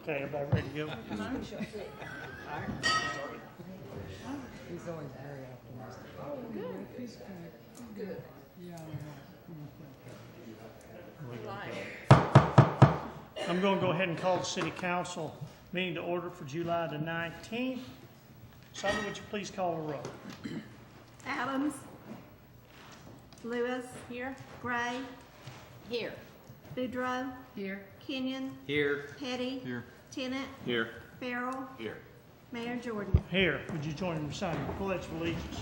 Okay, everybody ready to go? He's always very optimistic. Oh, good. He's good. Yeah. I'm going to go ahead and call the City Council meeting to order for July the 19th. Sandra, would you please call the roll? Adams. Lewis. Here. Gray. Here. Boudreaux. Here. Kenyon. Here. Petty. Here. Tennant. Here. Farrell. Here. Mayor Jordan. Here, would you join me in signing the Pledge of Allegiance?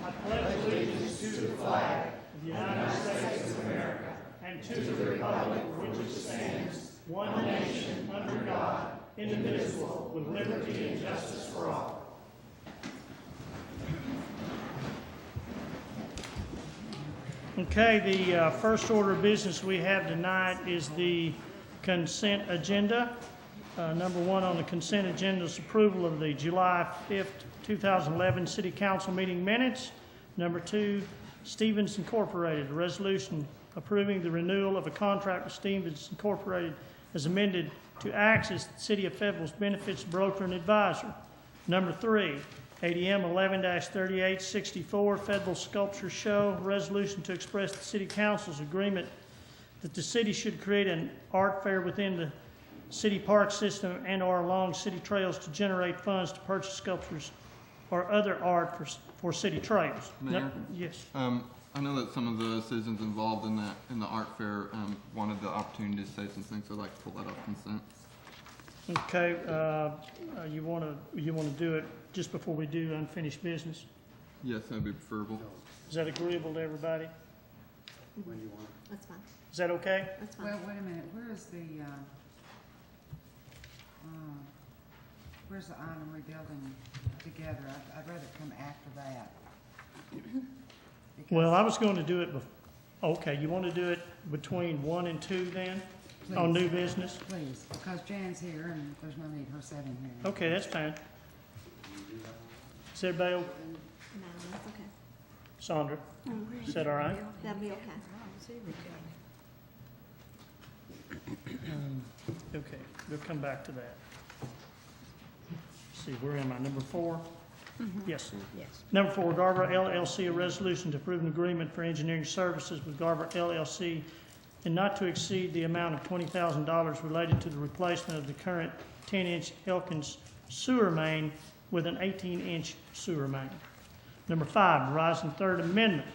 I pledge allegiance to the flag of the United States of America and to the republic for which it stands, one nation, under God, indivisible, with liberty and justice for all. Okay, the first order of business we have tonight is the consent agenda. Number one on the consent agenda is approval of the July 5th, 2011 City Council meeting minutes. Number two, Stevens Incorporated, a resolution approving the renewal of a contract with Stevens Incorporated as amended to act as the City of Fayetteville's benefits broker and advisor. Number three, ADM 11-3864 Fayetteville Sculpture Show, resolution to express the City Council's agreement that the city should create an art fair within the city park system and or along city trails to generate funds to purchase sculptures or other art for city trails. Mayor? Yes. I know that some of the citizens involved in the art fair wanted the opportunity to say some things. I'd like to pull that off consent. Okay. You want to do it just before we do unfinished business? Yes, that'd be preferable. Is that agreeable to everybody? When you want. That's fine. Is that okay? That's fine. Well, wait a minute. Where's the item rebuilding together? I'd rather come after that. Well, I was going to do it okay, you want to do it between 1 and 2 then? Please. On new business? Please, because Jan's here and there's no need her sitting here. Okay, that's fine. Is everybody okay? No, that's okay. Sandra, is that all right? That'll be okay. Okay, we'll come back to that. Let's see, where am I? Number 4? Yes. Yes. Number 4, Garber LLC, a resolution to approve an agreement for engineering services with Garber LLC and not to exceed the amount of $20,000 related to the replacement of the current 10-inch Elkins sewer main with an 18-inch sewer main. Number 5, Verizon Third Amendment,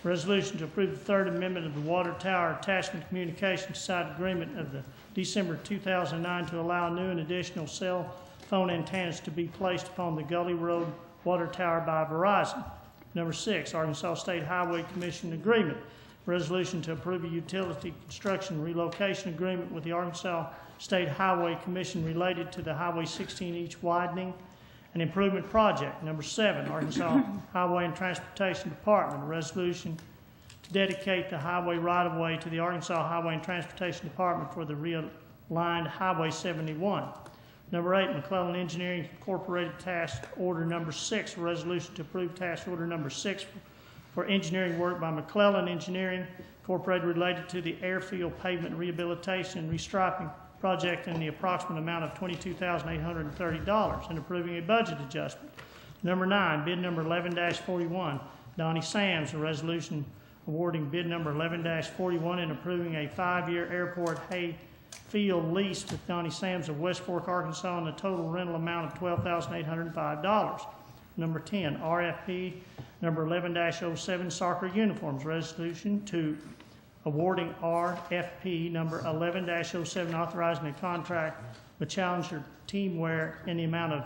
resolution to approve the Third Amendment of the Water Tower Attachment Communications Site Agreement of the December 2009 to allow new and additional cell phone antennas to be placed upon the Gully Road Water Tower by Verizon. Number 6, Arkansas State Highway Commission Agreement, resolution to approve a utility construction relocation agreement with the Arkansas State Highway Commission related to the Highway 16 East widening and improvement project. Number 7, Arkansas Highway and Transportation Department, a resolution to dedicate the highway right-of-way to the Arkansas Highway and Transportation Department for the realigned Highway 71. Number 8, McClellan Engineering Incorporated Task Order Number 6, a resolution to approve Task Order Number 6 for engineering work by McClellan Engineering Incorporated related to the airfield pavement rehabilitation and restriping project in the approximate amount of $22,830 and approving a budget adjustment. Number 9, bid number 11-41, Donnie Sams, a resolution awarding bid number 11-41 and approving a 5-year airport hay field lease with Donnie Sams of West Fork, Arkansas, and a total rental amount of $12,805. Number 10, RFP number 11-07, soccer uniforms, resolution to awarding RFP number 11-07, authorizing a contract with Challenger Teamwear in the amount of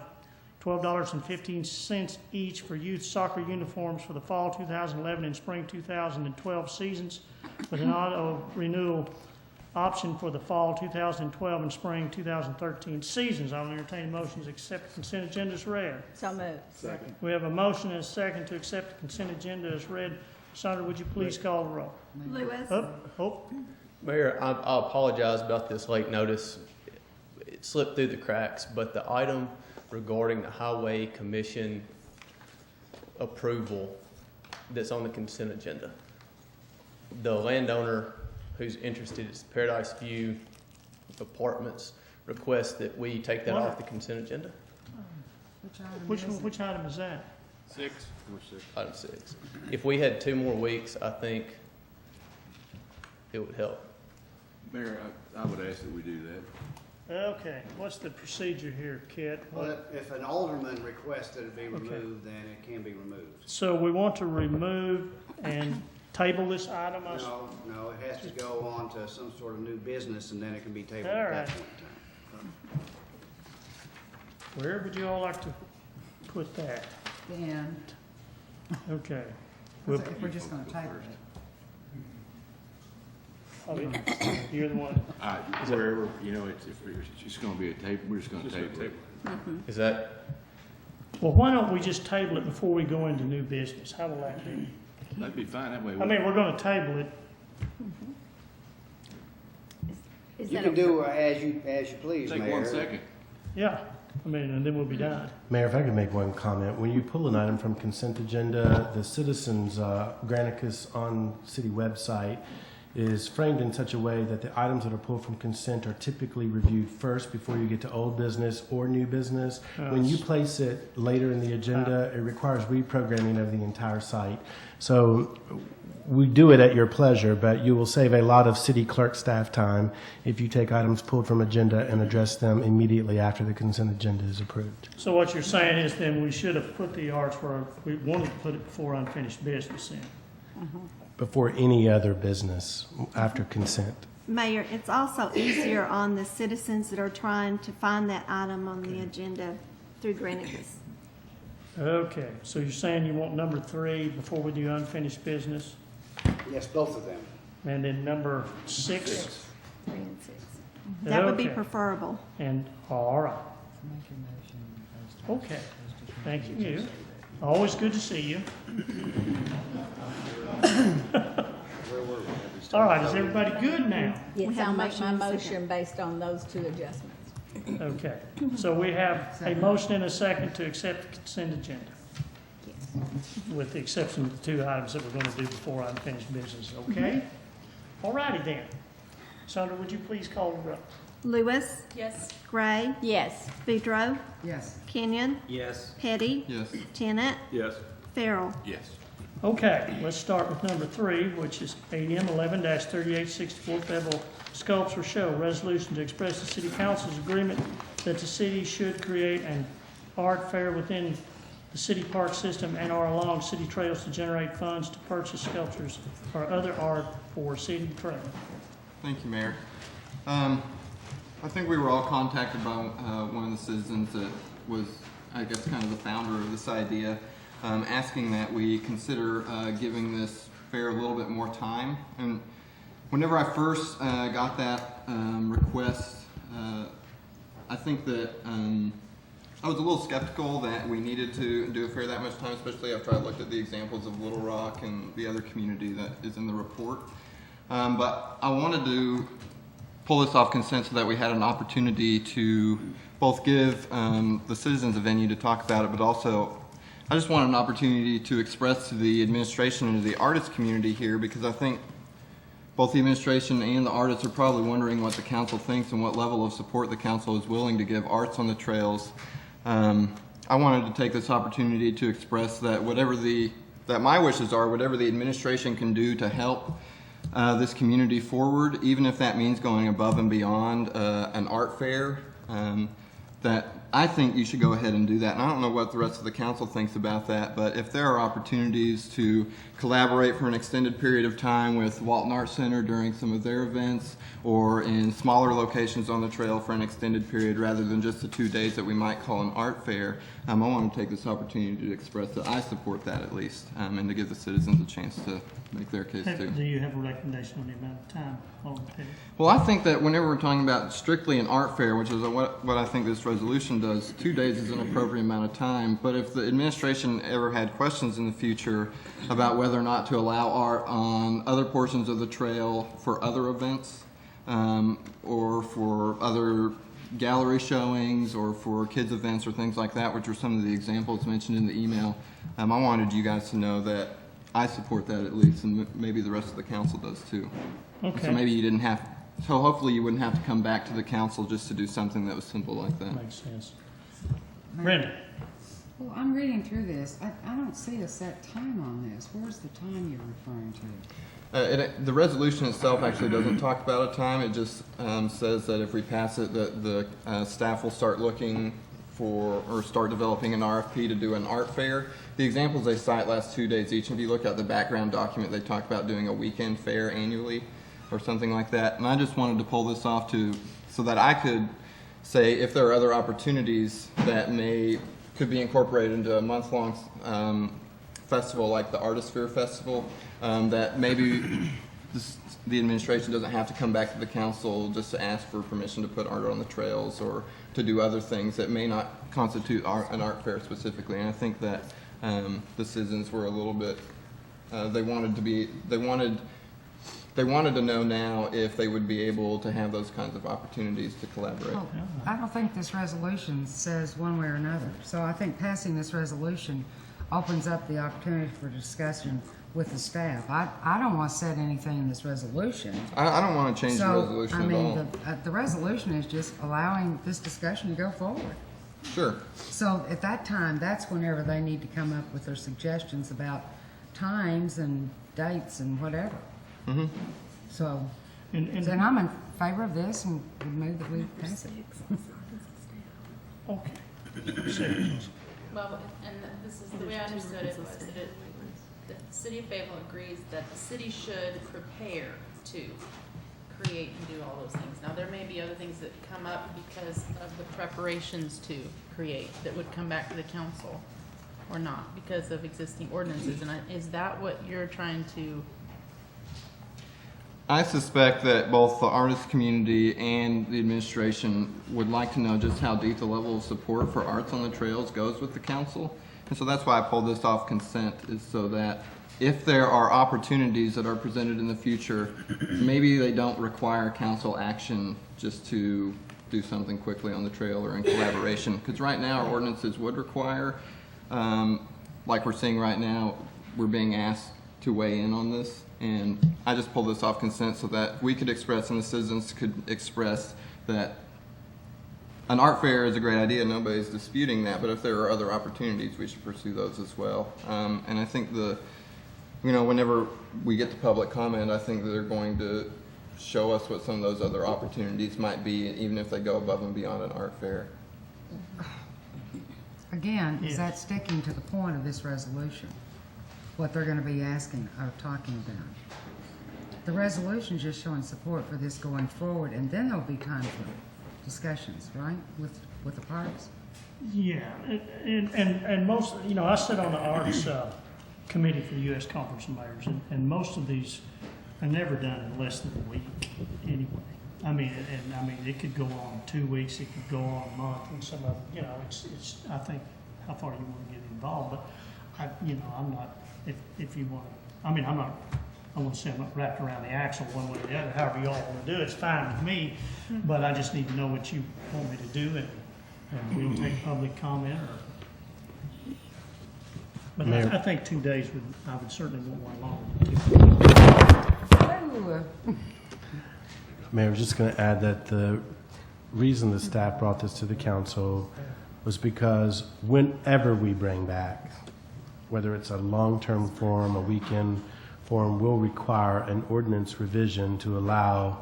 $12.15 each for youth soccer uniforms for the fall 2011 and spring 2012 seasons with an auto renewal option for the fall 2012 and spring 2013 seasons. I'll entertain motions to accept the consent agenda as read. So moved. Second. We have a motion and a second to accept the consent agenda as read. Sandra, would you please call the roll? Lewis. Mayor, I apologize about this late notice. It slipped through the cracks, but the item regarding the Highway Commission approval that's on the consent agenda, the landowner who's interested is Paradise View Apartments requests that we take that off the consent agenda. Which item is that? 6. Number 6. Item 6. If we had 2 more weeks, I think it would help. Mayor, I would ask that we do that. Okay, what's the procedure here, Kit? Well, if an alderman requests that it be removed, then it can be removed. So we want to remove and table this item? No, it has to go on to some sort of new business, and then it can be tabled All at right. that point in time. Where would you all like to put that? The end. Okay. If we're just gonna table it. You're the one. Wherever, if it's going to be a table, we're just going to table it. Is that, Well, why don't we just table it before we go into new business? How will that be? That'd be fine, that way. I mean, we're going to table it. Is You that can okay? do as you please, Mayor. Take 1 second. Yeah. I mean, and then we'll be done. Mayor, if I could make one comment. When you pull an item from consent agenda, the citizens' Granicus on city website is framed in such a way that the items that are pulled from consent are typically reviewed first before you get to old business or new business. When you place it later in the agenda, it requires reprogramming of the entire site. So we do it at your pleasure, but you will save a lot of city clerk staff time if you take items pulled from agenda and address them immediately after the consent agenda is approved. So what you're saying is then we should have put the arts where we wanted to put it before unfinished business then. Before any other business after consent. Mayor, it's also easier on the citizens that are trying to find that item on the agenda through Granicus. Okay, so you're saying you want number 3 before we do unfinished business? Yes, both of them. And then number 6? 3 and 6. That would be Okay. preferable. And, all right. Make your motion. Okay, thank you. Always good to see you. All right, is everybody good now? Yes, have I'll a make motion my and a second. motion based on those 2 adjustments. Okay, so we have a motion and a second to accept the consent agenda, with the exception of the 2 items that we're going to do before unfinished business, okay? All righty then. Sandra, would you please call the roll? Lewis. Yes. Gray. Yes. Boudreaux. Yes. Kenyon. Yes. Petty. Yes. Tennant. Yes. Farrell. Yes. Okay, let's start with number 3, which is ADM 11-3864 Fayetteville Sculpture Show. Resolution to express the City Council's agreement that the city should create an art fair within the city park system and or along city trails to generate funds to purchase sculptures or other art for city trails. Thank you, Mayor. I think we were all contacted by one of the citizens that was, I guess, kind of the founder of this idea, asking that we consider giving this fair a little bit more time. And whenever I first got that request, I think that I was a little skeptical that we needed to do a fair that much time, especially after I looked at the examples of Little Rock and the other community that is in the report. But I wanted to pull this off consent so that we had an opportunity to both give the citizens a venue to talk about it, but also I just wanted an opportunity to express to the administration and to the artist community here, because I think both the administration and the artists are probably wondering what the council thinks and what level of support the council is willing to give arts on the trails. I wanted to take this opportunity to express that that my wishes are, whatever the administration can do to help this community forward, even if that means going above and beyond an art fair, that I think you should go ahead and do that. And I don't know what the rest of the council thinks about that, but if there are opportunities to collaborate for an extended period of time with Walton Art Center during some of their events, or in smaller locations on the trail for an extended period rather than just the 2 days that we might call an art fair, I want to take this opportunity to express that I support that at least, and to give the citizens a chance to make their case too. Do you have a recommendation on the amount of time on the table? Well, I think that whenever we're talking about strictly an art fair, which is what I think this resolution does, 2 days is an appropriate amount of time. But if the administration ever had questions in the future about whether or not to allow art on other portions of the trail for other events, or for other gallery showings, or for kids events or things like that, which are some of the examples mentioned in the email, I wanted you guys to know that I support that at least, and maybe the rest of the council does too. Okay. So maybe you didn't have, so hopefully you wouldn't have to come back to the council just to do something that was simple like that. Makes sense. Brenda? Well, I'm reading through this. I don't see a set time on this. Where's the time you're referring to? The resolution itself actually doesn't talk about a time. It just says that if we pass it, that the staff will start looking for, or start developing an RFP to do an art fair. The examples they cite last 2 days each. If you look at the background document, they talk about doing a weekend fair annually or something like that. And I just wanted to pull this off so that I could say if there are other opportunities that could be incorporated into a month-long festival like the Artisphere Festival, that maybe the administration doesn't have to come back to the council just to ask for permission to put art on the trails or to do other things that may not constitute an art fair specifically. And I think that the citizens were a little bit, they wanted to know now if they would be able to have those kinds of opportunities to collaborate. Well, I don't think this resolution says one way or another. So I think passing this resolution opens up the opportunity for discussion with the staff. I don't want to set anything in this resolution. I don't want to change the resolution at all. The resolution is just allowing this discussion to go forward. Sure. So at that time, that's whenever they need to come up with their suggestions about times and dates and whatever. Mm-hmm. So, then I'm in favor of this and would move that we pass it. Okay. Well, and this is, the way I understood it was that the city of Fayetteville agrees that the city should prepare to create and do all those things. Now, there may be other things that come up because of the preparations to create that would come back to the council or not because of existing ordinances. And is that what you're trying to? I suspect that both the artist community and the administration would like to know just how deep the level of support for arts on the trails goes with the council. And so that's why I pulled this off consent, is so that if there are opportunities that are presented in the future, maybe they don't require council action just to do something quickly on the trail or in collaboration. Because right now our ordinances would require, like we're seeing right now, we're being asked to weigh in on this. And I just pulled this off consent so that we could express and the citizens could express that an art fair is a great idea. Nobody's disputing that. But if there are other opportunities, we should pursue those as well. And I think whenever we get to public comment, I think that they're going to show us what some of those other opportunities might be, even if they go above and beyond an art fair. Again, is that sticking to the point of this resolution? What they're going to be asking or talking about. The resolution is just showing support for this going forward, and then there'll be time for discussions, right, with the parks? Yeah, and most, I sit on the arts committee for the U.S. Conference of Mayors, and most of these are never done in less than a week anyway. I mean, it could go on 2 weeks, it could go on a month, and some of them, it's I think how far you want to get involved, but I'm not. If you want to, I'm not, I want to say I'm not wrapped around the axle one way or the other. However you all want to do it, it's fine with me. But I just need to know what you want me to do, and we'll take public comment. But I think 2 days I would certainly want one longer. Mayor, I was just going to add that the reason the staff brought this to the council was because whenever we bring back, whether it's a long-term forum, a weekend forum, will require an ordinance revision to allow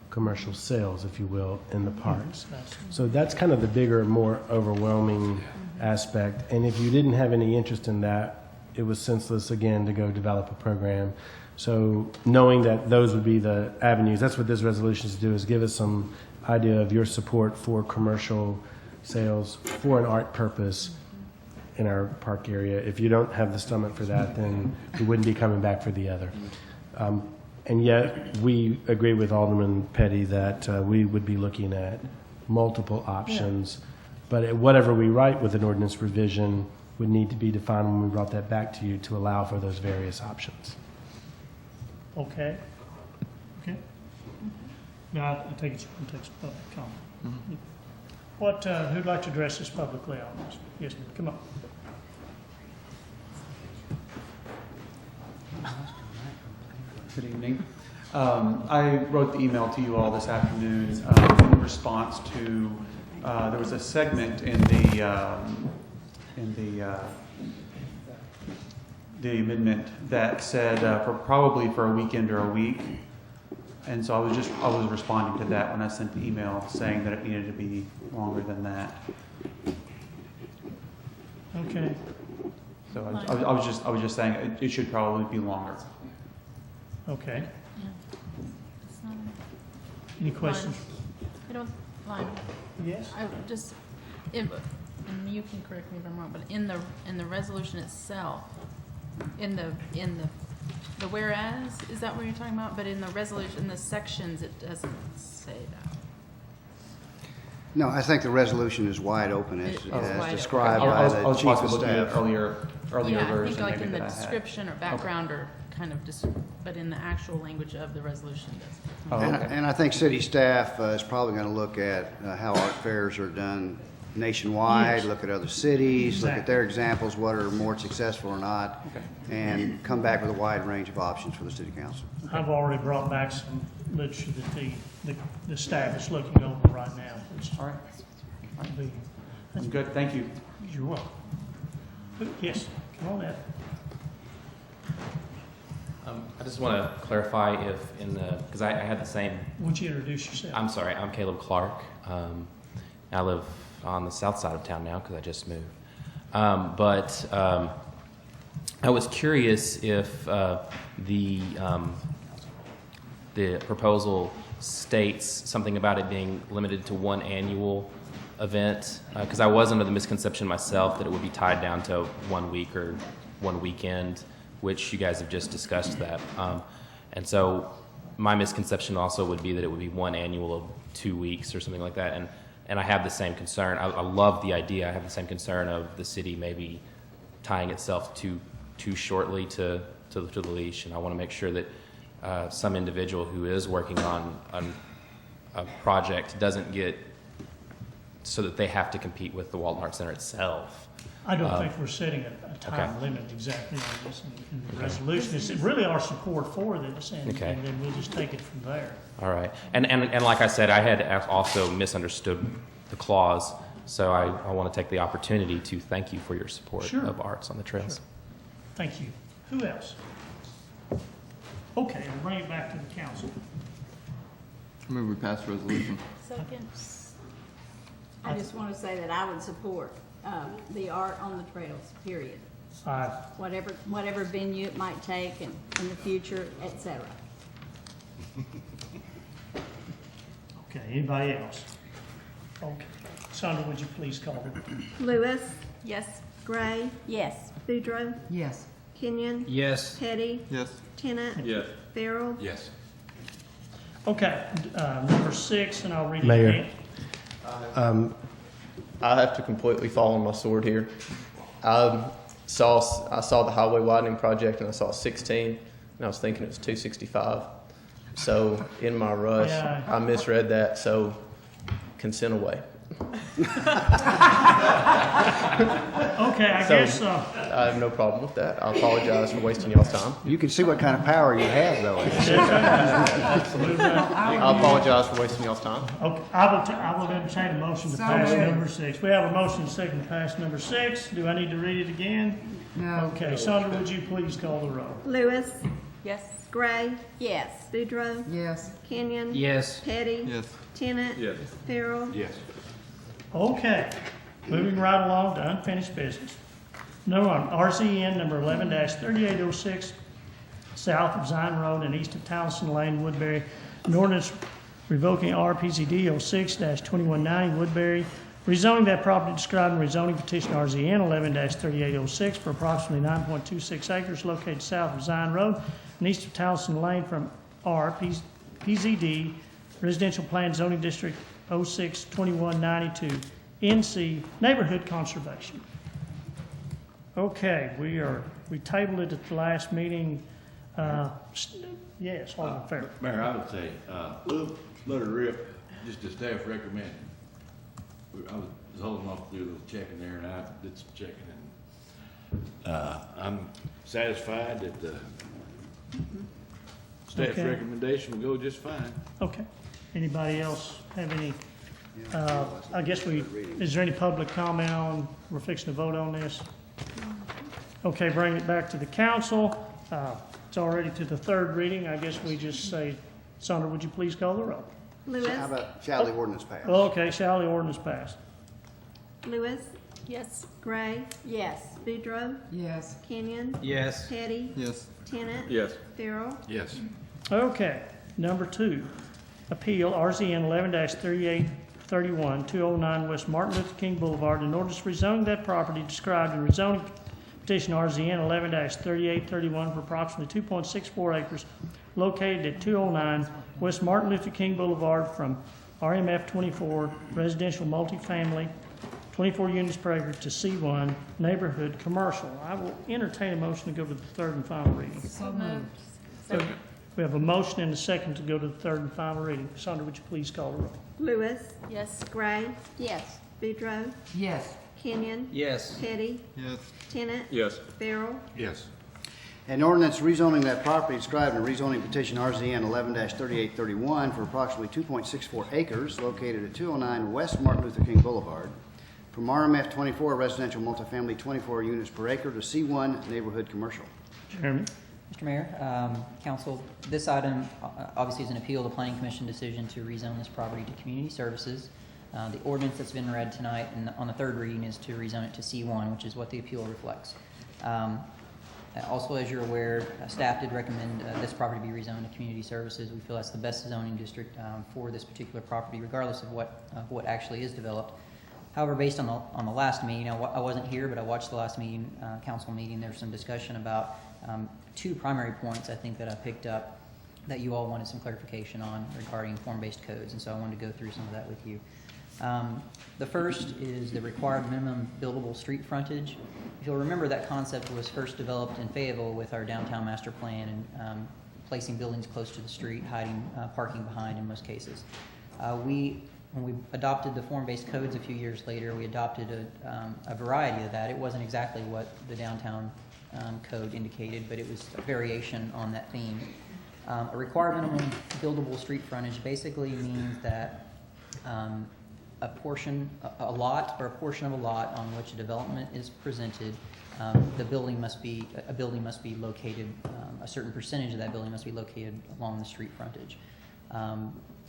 commercial sales, if you will, in the parks. So that's kind of the bigger, more overwhelming aspect. And if you didn't have any interest in that, it was senseless, again, to go develop a program. So knowing that those would be the avenues, that's what this resolution is to do, is give us some idea of your support for commercial sales for an art purpose in our park area. If you don't have the stomach for that, then we wouldn't be coming back for the other. And yet, we agree with Alderman Petty that we would be looking at multiple options. But whatever we write with an ordinance revision would need to be defined when we brought that back to you to allow for those various options. Okay. Okay. Now, I take it you can take some public comment. What, who'd like to address this publicly on this? Yes, ma'am. Come on. Good evening. I wrote the email to you all this afternoon in response to, there was a segment in the amendment that said probably for a weekend or a week. And so I was responding to that when I sent the email saying that it needed to be longer than that. Okay. So I was just saying it should probably be longer. Okay. Yeah. It's not Any questions? I don't, fine. Yes? I just, and you can correct me if I'm wrong, but in the resolution itself, in the whereas, is that what you're talking about? But in the resolution, in the sections, it doesn't say that. No, I think the resolution is wide open as wide described I by was the chief of looking at staff. earlier Yeah, I version think like maybe in the that I had. description or background or kind of just, but in the actual language of the resolution it does. Oh, And, okay. and I think city staff is probably going to look at how art fairs are done nationwide, Yes. look at other cities, look at Exactly. their examples, what are more successful or not, Okay. and come back with a wide range of options for the city council. I've already brought back some literature that the staff is looking over right now. Which All right. will be- I'm good. Thank you. You're welcome. Yes, come on in. I just want to clarify if in the, because I had the same, Why don't you introduce yourself? I'm sorry, I'm Caleb Clark. I live on the south side of town now because I just moved. But I was curious if the proposal states something about it being limited to one annual event, because I was under the misconception myself that it would be tied down to 1 week or one weekend, which you guys have just discussed that. And so my misconception also would be that it would be one annual of 2 weeks or something like that. And I have the same concern. I love the idea. I have the same concern of the city maybe tying itself too shortly to the leash. And I want to make sure that some individual who is working on a project doesn't get so that they have to compete with the Walton Arts Center itself. I don't think we're setting a time limit exactly on this in the resolution. It's really our support for this, and then we'll just take it from there. All right. And like I said, I had also misunderstood the clause, so I want to take the opportunity to thank you for your support of arts on the trails. Sure. Thank you. Who else? Okay, we'll bring it back to the council. Move we pass the resolution. Second. I just want to say that I would support the art on the trails, period. Whatever venue it might take in the future, et cetera. Okay, anybody else? Okay. Sandra, would you please call it? Lewis, Yes. Gray, Yes. Boudreaux, Yes. Kenyon, Yes. Petty, Yes. Tennant, Yes. Farrell. Yes. Okay, number 6, and I'll read it Mayor. again. I have to completely fall on my sword here. I saw the highway widening project and I saw 16, and I was thinking it was 265. So in my rush, Yeah. I misread that. So consent away. Okay, I So- guess, I have no problem with that. I apologize for wasting y'all's time. You can see what kind of power you have, though. I apologize for wasting y'all's time. okay, I will entertain a motion to So pass moved. number 6. We have a motion and second to pass number 6. Do I need to read it again? No. Okay, Sandra, would you please call the roll? Lewis, Yes. Gray, Yes. Boudreaux, Yes. Kenyon. Yes. Petty. Yes. Tennant. Yes. Farrell. Yes. Okay, moving right along to unfinished business. No, on RZN number 11-3806, south of Zion Road and east of Townsend Lane, Woodbury. An ordinance revoking RPZD 06-2190 Woodbury, rezoning that property described in rezoning petition RZN 11-3806 for approximately 9.26 acres located south of Zion Road and east of Townsend Lane from RPZD Residential Plan Zoning District 06-2192 NC Neighborhood Conservation. Okay, we tabled it at the last meeting. Yes, Alderman Farrell. Mayor, I would say, let her rip, just the staff recommend. I was holding off to do a little checking there, and I did some checking, and I'm satisfied that the staff's Okay. recommendation will go just fine. Okay. Anybody else have any, I guess is there any public comment on, we're fixing to vote on this? Okay, bring it back to the council. It's already to the third reading. I guess we just say, Sandra, would you please call the roll? Lewis. How about shall the ordinance pass? Okay, shall the ordinance pass? Lewis. Yes. Gray. Yes. Boudreaux, Yes. Kenyon. Yes. Petty. Yes. Tennant. Yes. Farrell. Yes. Okay, number 2, appeal RZN 11-3831, 209 West Martin Luther King Boulevard, in order to rezone that property described in rezoning petition RZN 11-3831 for approximately 2.64 acres located at 209 West Martin Luther King Boulevard from RMF 24 residential multifamily 24 units per acre to C1 neighborhood commercial. I will entertain a motion to go to the third and final reading. So moved. So we have a motion and a second to go to the third and final reading. Sandra, would you please call the roll? Lewis. Yes. Gray. Yes. Boudreaux, Yes. Kenyon. Yes. Petty. Yes. Tennant. Yes. Farrell. Yes. An ordinance rezoning that property described in rezoning petition RZN 11-3831 for approximately 2.64 acres located at 209 West Martin Luther King Boulevard from RMF 24 residential multifamily 24 units per acre to C1 neighborhood commercial. Jeremy? Mr. Mayor, Council, this item obviously is an appeal to the Planning Commission decision to rezone this property to community services. The ordinance that's been read tonight and on the third reading is to rezone it to C1, which is what the appeal reflects. Also, as you're aware, staff did recommend this property be rezoned to community services. We feel that's the best zoning district for this particular property, regardless of what actually is developed. However, based on the last meeting, I wasn't here, but I watched the last meeting, council meeting. There was some discussion about 2 primary points I think that I picked up that you all wanted some clarification on regarding form-based codes, and so I wanted to go through some of that with you. The first is the required minimum buildable street frontage. If you'll remember, that concept was first developed in Fayetteville with our downtown master plan and placing buildings close to the street, hiding parking behind in most cases. When we adopted the form-based codes a few years later, we adopted a variety of that. It wasn't exactly what the downtown code indicated, but it was a variation on that theme. A required minimum buildable street frontage basically means that a lot or a portion of a lot on which a development is presented, a building must be located, a certain percentage of that building must be located along the street frontage.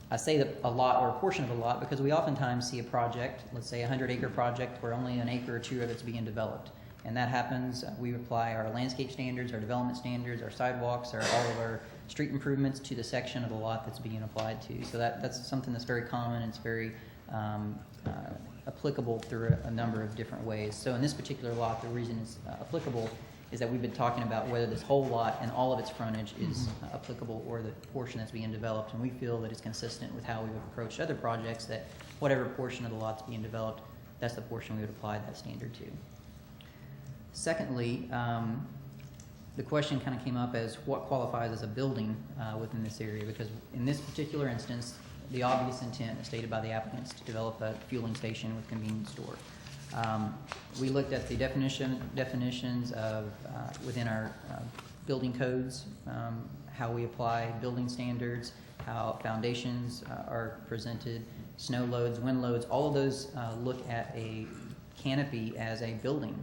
I say that a lot or a portion of a lot because we oftentimes see a project, let's say a 100-acre project, where only an acre or 2 of it's being developed. And that happens, we apply our landscape standards, our development standards, our sidewalks, all of our street improvements to the section of the lot that's being applied to. So that's something that's very common, and it's very applicable through a number of different ways. So in this particular lot, the reason it's applicable is that we've been talking about whether this whole lot and all of its frontage is applicable or the portion that's being developed, and we feel that it's consistent with how we've approached other projects, that whatever portion of the lot's being developed, that's the portion we would apply that standard to. Secondly, the question kind of came up as what qualifies as a building within this area, because in this particular instance, the obvious intent is stated by the applicants to develop a fueling station with convenience store. We looked at the definitions of within our building codes, how we apply building standards, how foundations are presented, snow loads, wind loads, all of those look at a canopy as a building.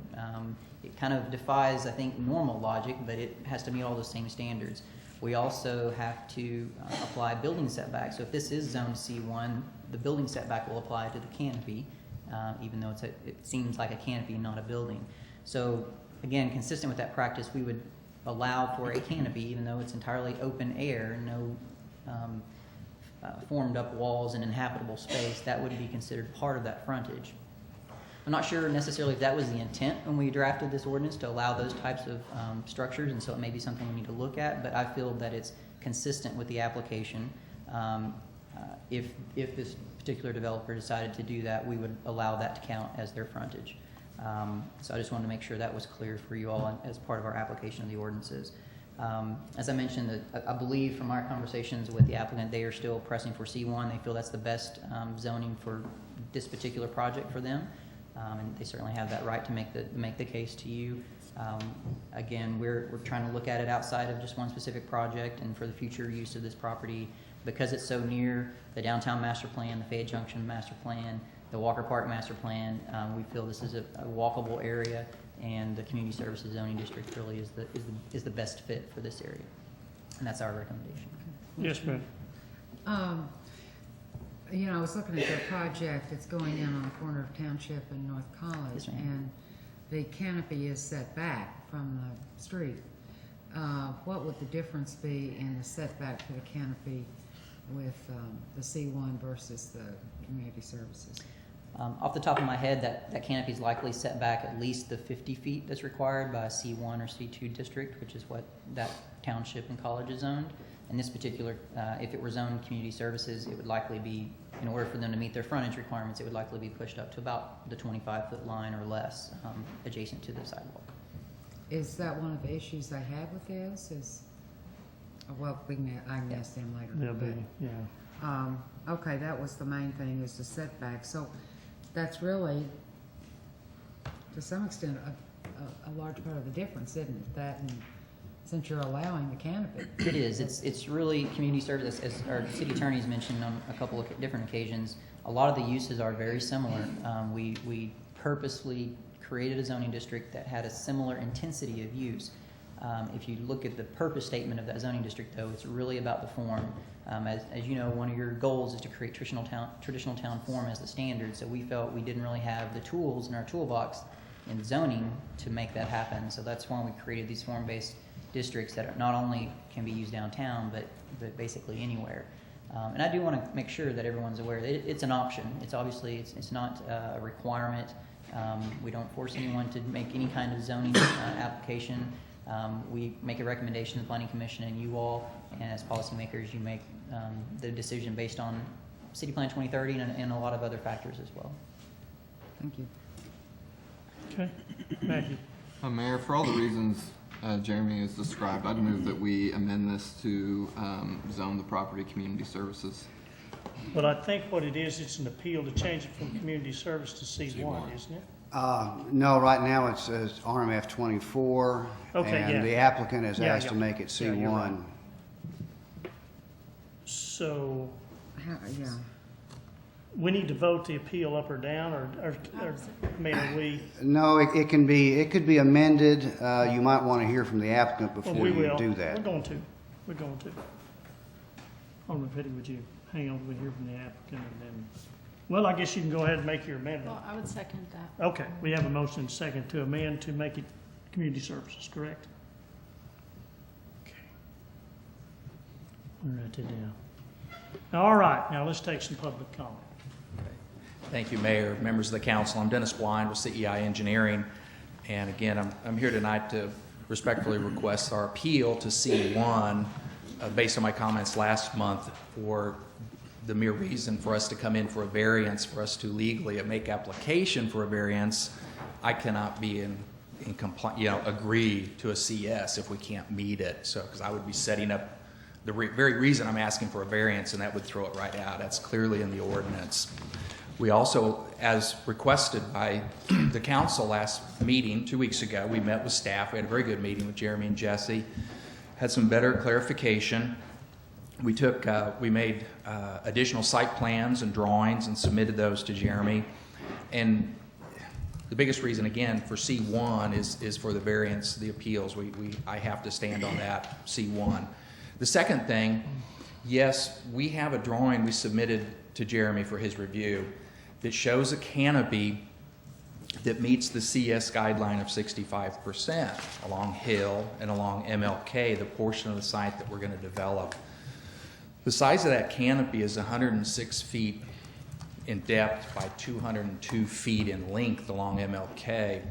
It kind of defies, I think, normal logic, but it has to meet all the same standards. We also have to apply building setbacks. So if this is zone C1, the building setback will apply to the canopy, even though it seems like a canopy, not a building. So again, consistent with that practice, we would allow for a canopy, even though it's entirely open air, no formed up walls and inhabitable space. That would be considered part of that frontage. I'm not sure necessarily if that was the intent when we drafted this ordinance, to allow those types of structures, and so it may be something we need to look at, but I feel that it's consistent with the application. If this particular developer decided to do that, we would allow that to count as their frontage. So I just wanted to make sure that was clear for you all as part of our application of the ordinances. As I mentioned, I believe from our conversations with the applicant, they are still pressing for C1. They feel that's the best zoning for this particular project for them. And they certainly have that right to make the case to you. Again, we're trying to look at it outside of just one specific project and for the future use of this property, because it's so near the downtown master plan, the Fayette Junction master plan, the Walker Park master plan. We feel this is a walkable area, and the community services zoning district really is the best fit for this area, and that's our recommendation. Yes, ma'am. You know, I was looking at their project. It's going in on the corner of Township and North College, Yes, ma'am. and the canopy is set back from the street. What would the difference be in the setback for the canopy with the C1 versus the community services? Off the top of my head, that canopy is likely set back at least the 50 feet that's required by a C1 or C2 district, which is what that township and college is zoned. In this particular, if it were zoned community services, it would likely be, in order for them to meet their frontage requirements, it would likely be pushed up to about the 25-foot line or less, adjacent to the sidewalk. Is that one of the issues they had with this? Well, I can ask them later. They'll be, yeah. Okay, that was the main thing, is the setback. So that's really, to some extent, a large part of the difference, isn't it? That, and since you're allowing the canopy. It is. It's really community service, as our city attorney's mentioned on a couple of different occasions. A lot of the uses are very similar. We purposely created a zoning district that had a similar intensity of use. If you look at the purpose statement of that zoning district, though, it's really about the form. As you know, one of your goals is to create traditional town form as the standard. So we felt we didn't really have the tools in our toolbox in zoning to make that happen. So that's why we created these form-based districts that not only can be used downtown, but basically anywhere. And I do want to make sure that everyone's aware that it's an option. It's obviously, it's not a requirement. We don't force anyone to make any kind of zoning application. We make a recommendation to the Planning Commission and you all, and as policymakers, you make the decision based on City Plan 2030 and a lot of other factors as well. Thank you. Okay, Matthew. Mayor, for all the reasons Jeremy has described, I'd move that we amend this to zone the property community services. But I think what it is, it's an appeal to change it from community service to C1, isn't it? No, right now it says RMF 24. Okay, and yeah. the applicant has Yeah, asked to yeah. make it Yeah, you're right. C1. So Yeah. we need to vote the appeal up or down, or I mean, are we? No, it could be amended. You might want to hear from the applicant Well, before we you will. do that. We're going to. Alderman Petty, would you hang on till we hear from the applicant and then, well, I guess you can go ahead and make your amendment. Well, I would second that. Okay, we have a motion and second to amend to make it community services, correct? Okay. I'll write that down. All right, now let's take some public comment. Thank you, Mayor, members of the council. I'm Dennis Blind with CEI Engineering. And again, I'm here tonight to respectfully request our appeal to C1 based on my comments last month, for the mere reason for us to come in for a variance, for us to legally make application for a variance. I cannot be in compliance, agree to a CS if we can't meet it. So, because I would be setting up the very reason I'm asking for a variance, and that would throw it right out. That's clearly in the ordinance. We also, as requested by the council last meeting 2 weeks ago, we met with staff. We had a very good meeting with Jeremy and Jesse, had some better clarification. We made additional site plans and drawings and submitted those to Jeremy. And the biggest reason, again, for C1 is for the variance, the appeals. I have to stand on that C1. The second thing, yes, we have a drawing we submitted to Jeremy for his review that shows a canopy that meets the CS guideline of 65% along Hill and along MLK, the portion of the site that we're going to develop. The size of that canopy is 106 feet in depth by 202 feet in length along MLK.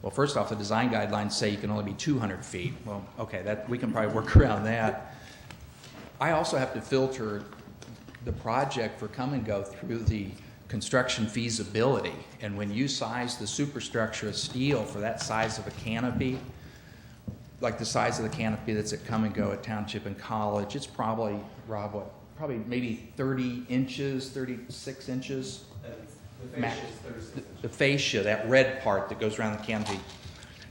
Well, first off, the design guidelines say you can only be 200 feet. Well, okay, that we can probably work around that. I also have to filter the project for Come and Go through the construction feasibility. And when you size the superstructure of steel for that size of a canopy, like the size of the canopy that's at Come and Go at Township and College, it's probably, Rob, what, probably maybe 30 inches, 36 inches? The fascia, that red part that goes around the canopy.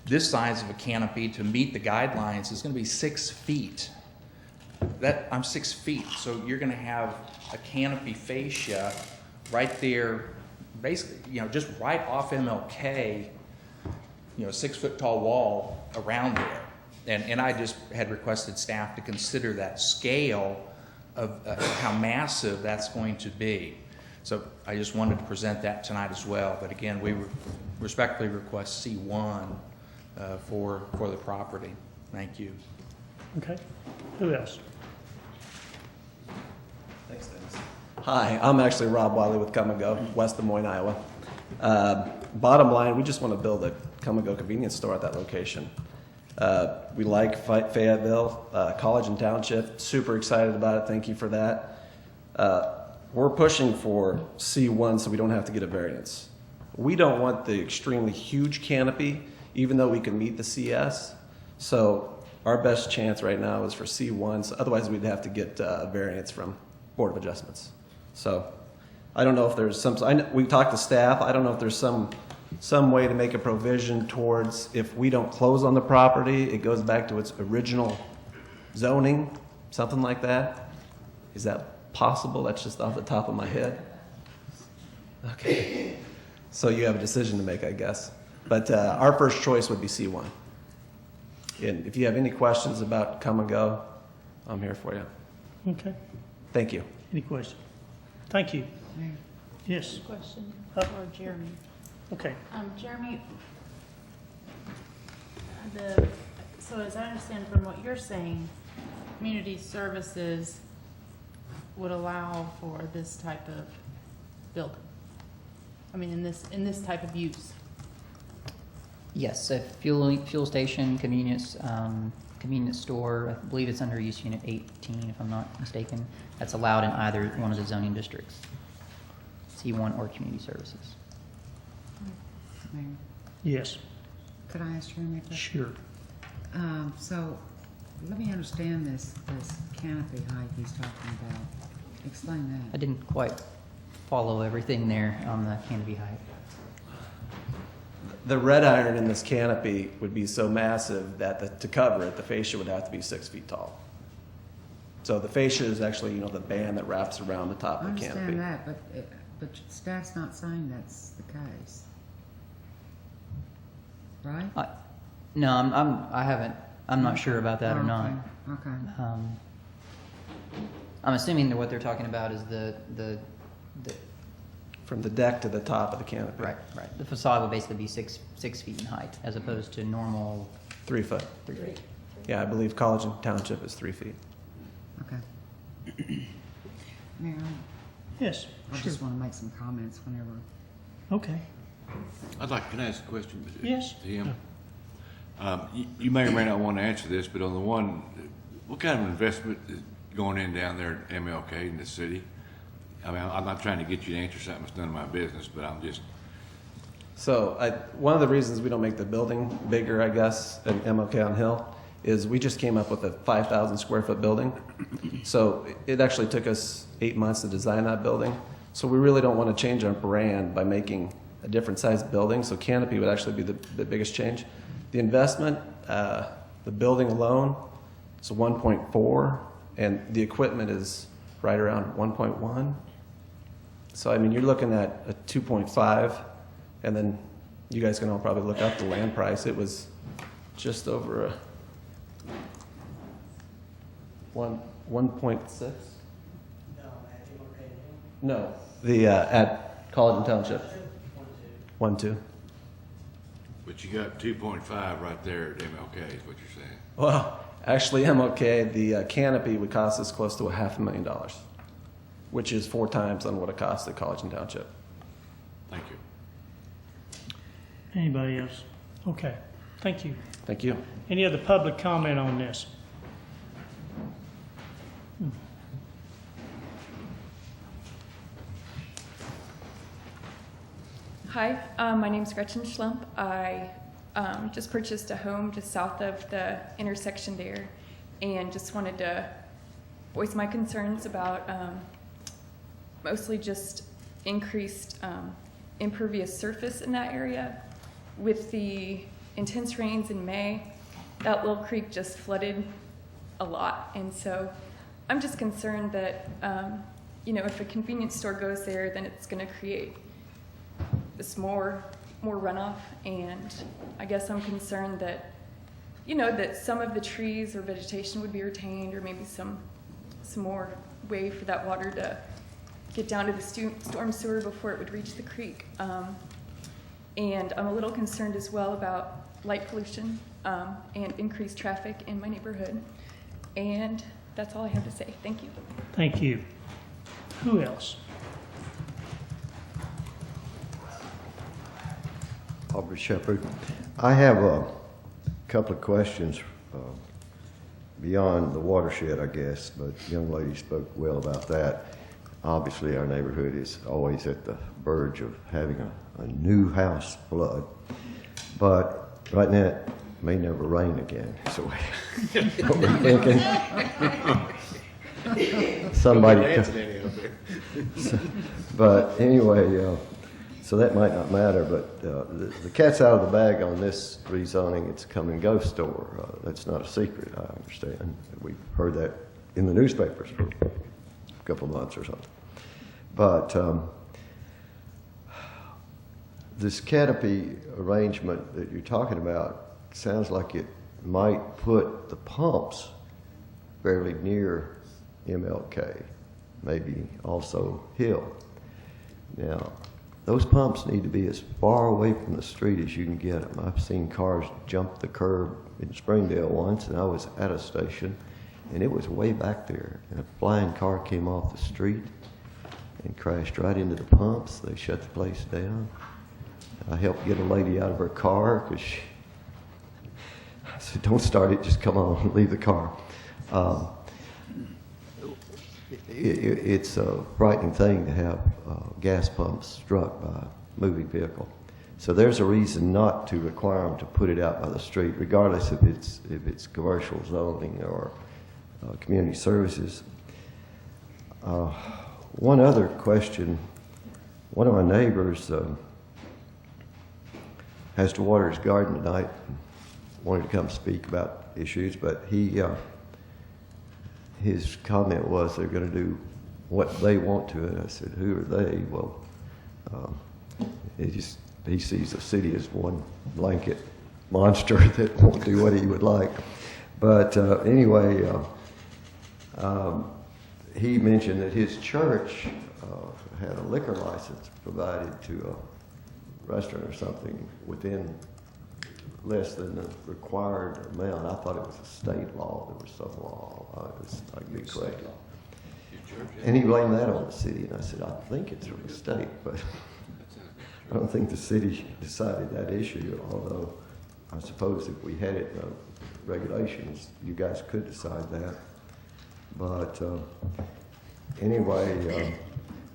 This size of a canopy to meet the guidelines is going to be 6 feet. I'm 6 feet, so you're going to have a canopy fascia right there, basically, just right off MLK, 6 foot tall wall around there. And I just had requested staff to consider that scale of how massive that's going to be. So I just wanted to present that tonight as well. But again, we respectfully request C1 for the property. Thank you. Okay. Who else? Thanks, Dennis. Hi, I'm actually Rob Wiley with Come and Go, West Des Moines, Iowa. Bottom line, we just want to build a Come and Go convenience store at that location. We like Fayetteville, College and Township. Super excited about it. Thank you for that. We're pushing for C1 so we don't have to get a variance. We don't want the extremely huge canopy, even though we can meet the CS. So our best chance right now is for C1. So otherwise, we'd have to get a variance from Board of Adjustments. So I don't know if there's we talked to staff. I don't know if there's some way to make a provision towards if we don't close on the property, it goes back to its original zoning, something like that. Is that possible? That's just off the top of my head. Okay. So you have a decision to make, I guess. But our first choice would be C1. And if you have any questions about Come and Go, I'm here for you. Okay. Thank you. Any questions? Thank you. Yes. Question for Jeremy. Okay. Jeremy, so as I understand from what you're saying, community services would allow for this type of building. I mean, in this type of use. Yes, a fuel station, convenience store. I believe it's under use unit 18, if I'm not mistaken. That's allowed in either one of the zoning districts, C1 or community services. Mayor, Yes. could I ask you a question? Sure. So let me understand this canopy height he's talking about. Explain I that. didn't quite follow everything there on the canopy height. The red iron in this canopy would be so massive that to cover it, the fascia would have to be 6 feet tall. So the fascia is actually, the band that wraps around the top I of the canopy. understand that, but staff's not saying that's the case. Right? No, I'm not sure about that or not. Okay. I'm assuming that what they're talking about is the From the deck to the top of the canopy. right. The facade would basically be six feet in height, as opposed to normal 3 foot. 3 feet. Yeah, I believe College and Township is 3 feet. Okay. Mayor, Yes. I just want to make some comments whenever. Okay. Can I ask a question? Yes. To him? You may or may not want to answer this, but on the one, what kind of investment is going in down there at MLK in the city? I mean, I'm not trying to get you to answer something that's none of my business, but I'm just. So one of the reasons we don't make the building bigger, I guess, at MLK on Hill, is we just came up with a 5,000 square foot building. So it actually took us 8 months to design that building. So we really don't want to change our brand by making a different size building. So canopy would actually be the biggest change. The investment, the building alone, is 1.4, and the equipment is right around 1.1. So I mean, you're looking at a 2.5, and then you guys can all probably look up the land price. It was just over 1.6? No, the at College and Township. 1.2. But you got 2.5 right there at MLK is what you're saying. Well, actually, MLK, the canopy would cost us close to $500,000, which is 4 times on what it costs at College and Township. Thank you. Anybody else? Okay, thank you. Thank you. Any other public comment on this? Hi, my name's Gretchen Schlump. I just purchased a home just south of the intersection there and just wanted to voice my concerns about mostly just increased impervious surface in that area. With the intense rains in May, that little creek just flooded a lot. And so I'm just concerned that, if a convenience store goes there, then it's going to create this more runoff. And I guess I'm concerned that, that some of the trees or vegetation would be retained, or maybe some more way for that water to get down to the storm sewer before it would reach the creek. And I'm a little concerned as well about light pollution and increased traffic in my neighborhood. And that's all I have to say. Thank you. Thank you. Who else? Aubrey Shepard. I have a couple of questions beyond the watershed, I guess, but the young lady spoke well about that. Obviously, our neighborhood is always at the verge of having a new house flood, but right now it may never rain again. So what we're thinking, somebody. But anyway, so that might not matter. But the cat's out of the bag on this rezoning. It's a come and go store. That's not a secret. I understand. We've heard that in the newspapers for a couple of months or something. But this canopy arrangement that you're talking about sounds like it might put the pumps fairly near MLK, maybe also Hill. Now, those pumps need to be as far away from the street as you can get them. I've seen cars jump the curb in Springdale once, and I was at a station, and it was way back there, and a flying car came off the street and crashed right into the pumps. They shut the place down. I helped get a lady out of her car because I said, "Don't start it, just come on, leave the car." It's a frightening thing to have gas pumps struck by a moving vehicle. So there's a reason not to require them to put it out by the street, regardless if it's commercial zoning or community services. One other question. One of my neighbors has to water his garden tonight. Wanted to come speak about issues, but his comment was they're going to do what they want to it. I said, "Who are they?" Well, he sees the city as one blanket monster that won't do what he would like. But anyway, he mentioned that his church had a liquor license provided to a restaurant or something within less than the required amount. I thought it was a state law. There was some law. I can be corrected. And he blamed that on the city. And I said, "I think it's from the state, but I don't think the city decided that issue, although I suppose if we had it in the regulations, you guys could decide that." But anyway,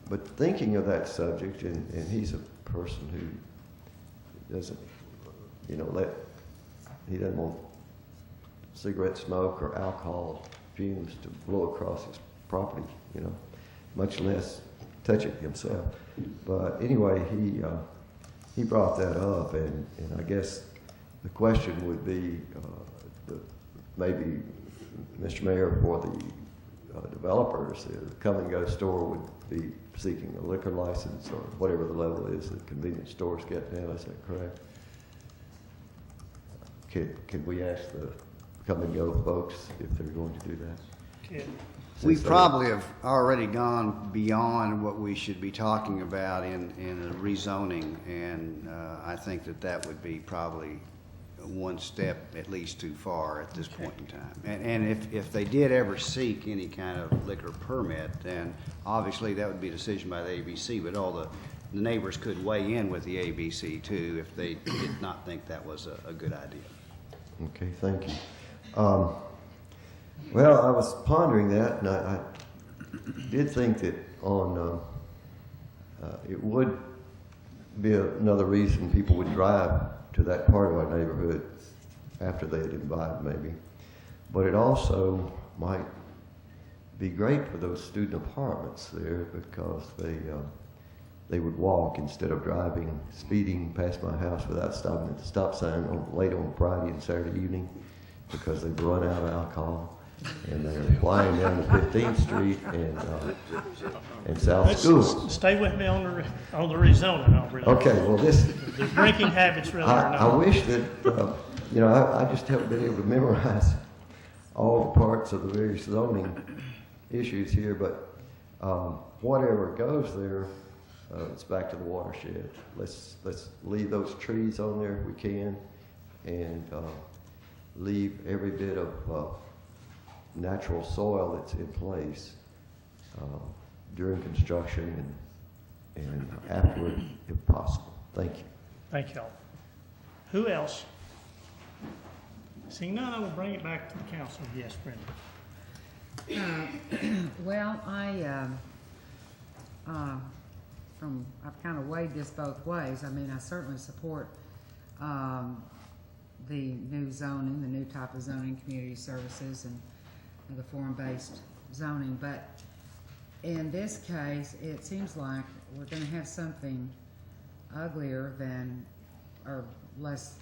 but thinking of that subject, and he's a person who doesn't, he doesn't want cigarette smoke or alcohol fumes to blow across his property, much less touch it himself. But anyway, he brought that up, and I guess the question would be, maybe, Mr. Mayor, for the developers, the come and go store would be seeking a liquor license or whatever the level is that convenience stores get now. Is that correct? Can we ask the come and go folks if they're going to do that? Okay. We probably have already gone beyond what we should be talking about in the rezoning, and I think that would be probably one step at least too far at this point in time. And if they did ever seek any kind of liquor permit, then obviously that would be a decision by the ABC, but all the neighbors could weigh in with the ABC too if they did not think that was a good idea. Okay, thank you. Well, I was pondering that, and I did think that it would be another reason people would drive to that part of our neighborhood after they had imbibed, maybe. But it also might be great for those student apartments there because they would walk instead of driving, speeding past my house without stopping at the stop sign late on Friday and Saturday evening because they've run out of alcohol. And they're flying down to 15th Street and South School. Stay with me on the rezoning. Okay, well the drinking habits really are not. I wish that, I just haven't been able to memorize all the parts of the various zoning issues here, but whatever goes there, it's back to the watershed. Let's leave those trees on there if we can, and leave every bit of natural soil that's in place during construction and afterward, if possible. Thank you. Thank y'all. Who else? Seeing none, I will bring it back to the council. Yes, Brenda. Well, I've kind of weighed this both ways. I mean, I certainly support the new zoning, the new type of zoning, community services, and the form-based zoning, but in this case, it seems like we're going to have something uglier than, or less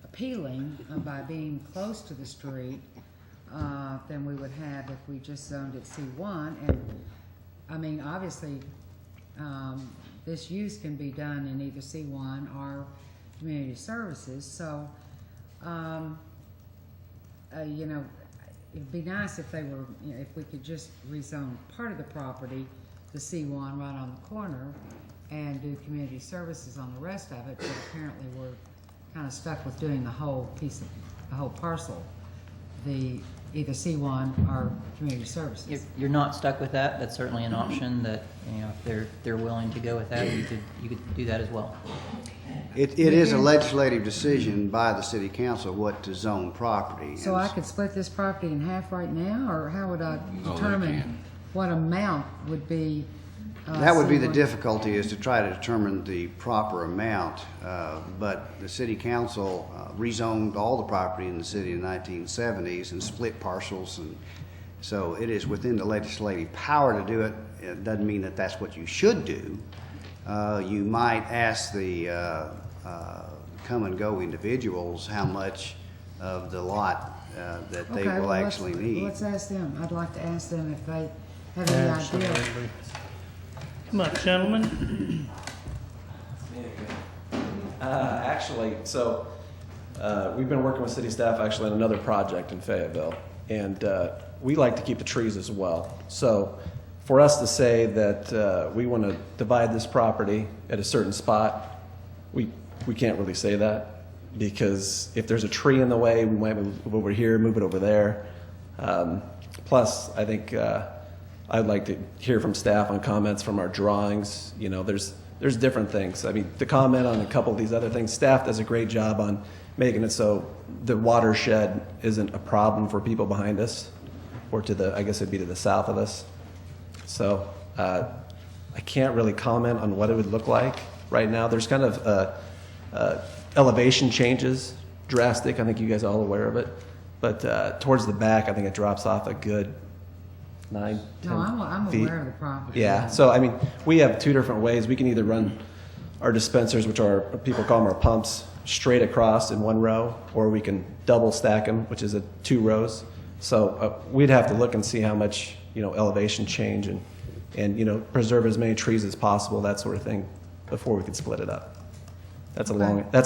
appealing by being close to the street than we would have if we just zoned it C1. And I mean, obviously, this use can be done in either C1 or community services. So, it'd be nice if they were, if we could just rezone part of the property, the C1 right on the corner, and do community services on the rest of it. But apparently, we're kind of stuck with doing the whole parcel, either C1 or community services. You're not stuck with that. That's certainly an option that, if they're willing to go with that, you could do that as well. It is a legislative decision by the city council what to zone property. So I could split this property in half right now, or how would I determine what amount would be? That would be the difficulty, is to try to determine the proper amount. But the city council rezoned all the property in the city in the 1970s and split parcels, and so it is within the legislative power to do it. It doesn't mean that that's what you should do. You might ask the come and go individuals how much of the lot that they will actually need. Let's ask them. I'd like to ask them if they have any idea. Come up, gentlemen. We've been working with city staff actually on another project in Fayetteville, and we like to keep the trees as well. So for us to say that we want to divide this property at a certain spot, we can't really say that, because if there's a tree in the way, we might move over here, move it over there. Plus, I think I'd like to hear from staff on comments from our drawings. There's different things. I mean, to comment on a couple of these other things, staff does a great job on making it so the watershed isn't a problem for people behind us, or I guess it'd be to the south of us. So I can't really comment on what it would look like right now. There's kind of elevation changes, drastic. I think you guys are all aware of it. But towards the back, I think it drops off a good 9, 10 I'm feet. aware of the property. Yeah. So, I mean, we have two different ways. We can either run our dispensers, which are, people call them our pumps, straight across in one row, or we can double stack them, which is 2 rows. So we'd have to look and see how much, elevation change and preserve as many trees as possible, that sort of thing, before we could split it up. That's a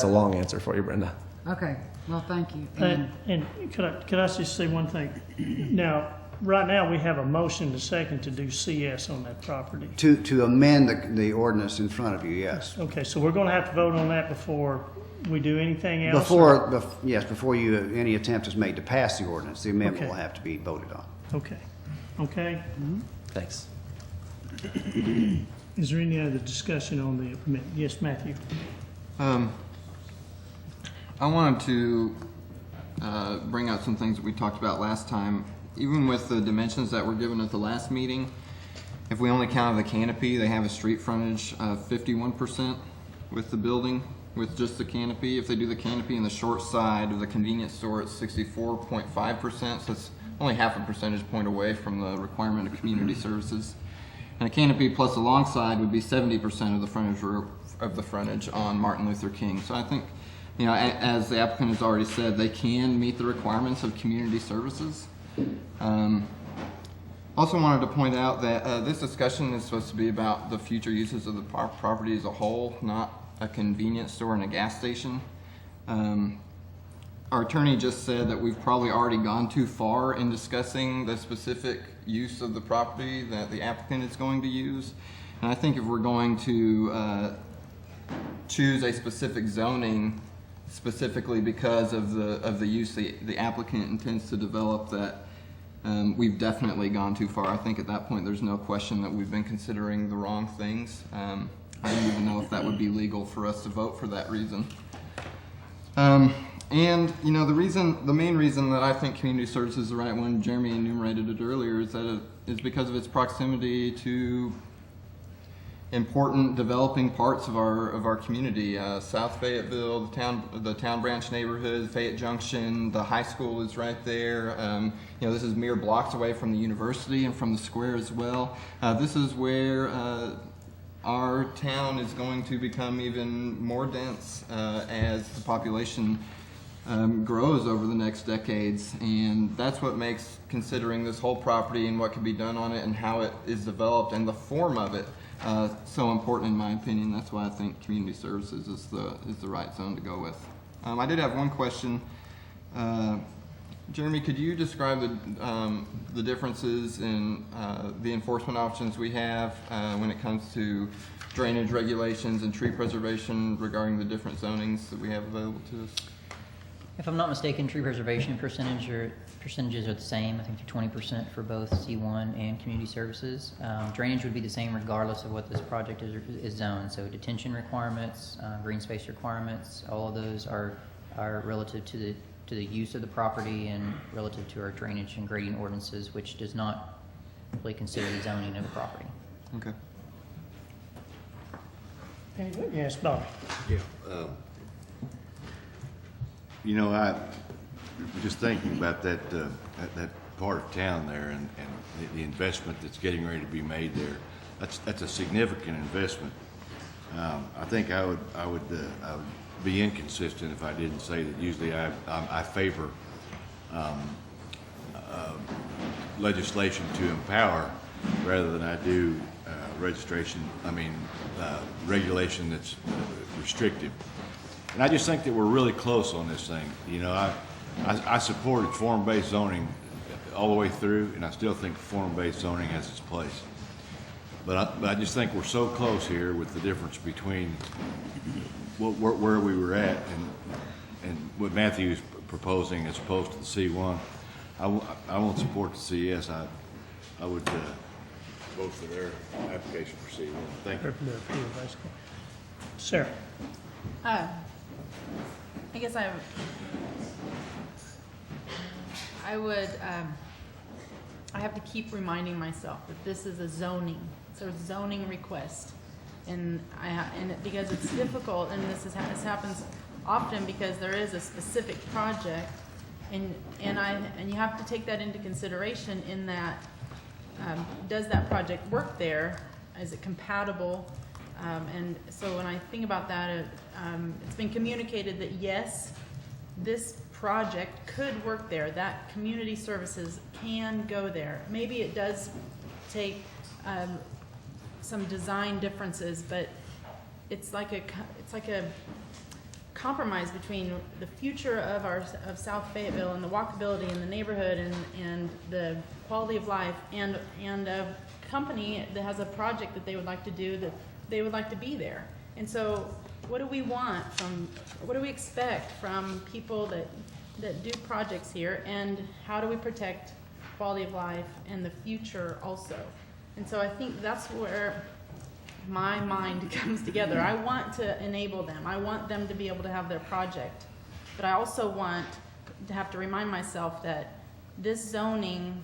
long answer for you, Brenda. Okay. Well, thank you. And could I just say one thing? Now, right now, we have a motion to second to do CS on that property. To amend the ordinance in front of you, yes. Okay, so we're gonna have to vote on that before we do anything else? Before any attempt is made to pass the ordinance, the amendment Okay. will have to be voted on. Okay, okay. Thanks. Is there any other discussion on the amendment? Yes, Matthew? I wanted to bring out some things that we talked about last time. Even with the dimensions that were given at the last meeting, if we only counted the canopy, they have a street frontage of 51% with the building, with just the canopy. If they do the canopy in the short side of the convenience store, it's 64.5%, so it's only half a percentage point away from the requirement of community services. And a canopy plus the long side would be 70% of the frontage on Martin Luther King. So I think, you know, as the applicant has already said, they can meet the requirements of community services. Also wanted to point out that this discussion is supposed to be about the future uses of the property as a whole, not a convenience store and a gas station. Our attorney just said that we've probably already gone too far in discussing the specific use of the property that the applicant is going to use. And I think if we're going to choose a specific zoning specifically because of the use the applicant intends to develop, that we've definitely gone too far. I think at that point there's no question that we've been considering the wrong things. I don't even know if that would be legal for us to vote for that reason. And you know, the main reason that I think community service is the right one, Jeremy enumerated it earlier, is that it is because of its proximity to important developing parts of our community. South Fayetteville, the town branch neighborhood, Fayette Junction, the high school is right there. You know, this is mere blocks away from the university and from the square as well. This is where our town is going to become even more dense as the population grows over the next decades, and that's what makes considering this whole property and what can be done on it and how it is developed and the form of it so important in my opinion. That's why I think community services is the right zone to go with. I did have one question. Jeremy, could you describe the differences in the enforcement options we have when it comes to drainage regulations and tree preservation regarding the different zonings that we have available to us? If I'm not mistaken, tree preservation percentages are the same. I think they're 20% for both C1 and community services. Drainage would be the same regardless of what this project is zoned. So detention requirements, green space requirements, all of those are relative to the use of the property and relative to our drainage and grading ordinances, which does not really consider the zoning of the property. Okay. Yes, Bob. Yeah. You know, I was just thinking about that part of town there and the investment that's getting ready to be made there. That's a significant investment. I think I would be inconsistent if I didn't say that usually I favor legislation to empower rather than I do regulation that's restrictive. And I just think that we're really close on this thing. You know, I supported form-based zoning all the way through, and I still think form-based zoning has its place. But I just think we're so close here with the difference between where we were at and what Matthew is proposing as opposed to the C1. I won't support the CS. I would vote for their application for C1. Thank you. Sarah. I guess I have to keep reminding myself that this is a zoning request, and because it's difficult, and this happens often because there is a specific project, and you have to take that into consideration in that does that project work there? Is it compatible? And so when I think about that, it's been communicated that yes, this project could work there, that community services can go there. Maybe it does take some design differences, but it's like a compromise between the future of South Fayetteville and the walkability in the neighborhood and the quality of life, and a company that has a project that they would like to do, that they would like to be there. And so what do we expect from people that do projects here, and how do we protect quality of life and the future also? And so I think that's where my mind comes together. I want to enable them. I want them to be able to have their project. But I also want to have to remind myself that this zoning,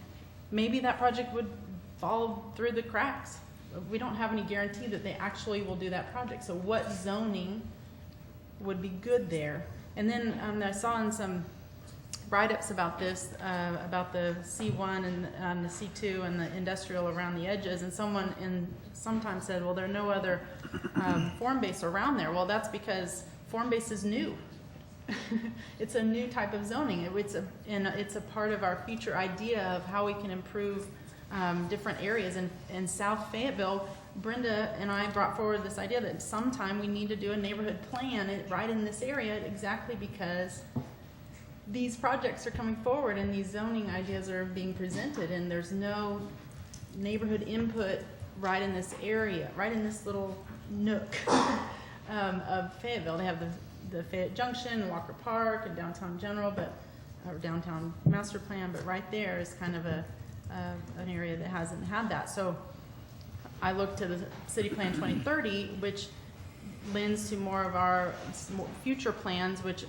maybe that project would fall through the cracks. We don't have any guarantee that they actually will do that project. So what zoning would be good there? And then I saw in some write-ups about this, about the C1 and the C2 and the industrial around the edges, and someone sometimes said, well, there are no other form-based around there. Well, that's because form-based is new. It's a new type of zoning. It's a part of our future idea of how we can improve different areas. In South Fayetteville, Brenda and I brought forward this idea that sometime we need to do a neighborhood plan right in this area, exactly because these projects are coming forward and these zoning ideas are being presented, and there's no neighborhood input right in this area, right in this little nook of Fayetteville. They have the Fayette Junction, Walker Park, and Downtown General, or Downtown Master Plan, but right there is kind of an area that hasn't had that. So I looked to the City Plan 2030, which lends to more of our future plans, which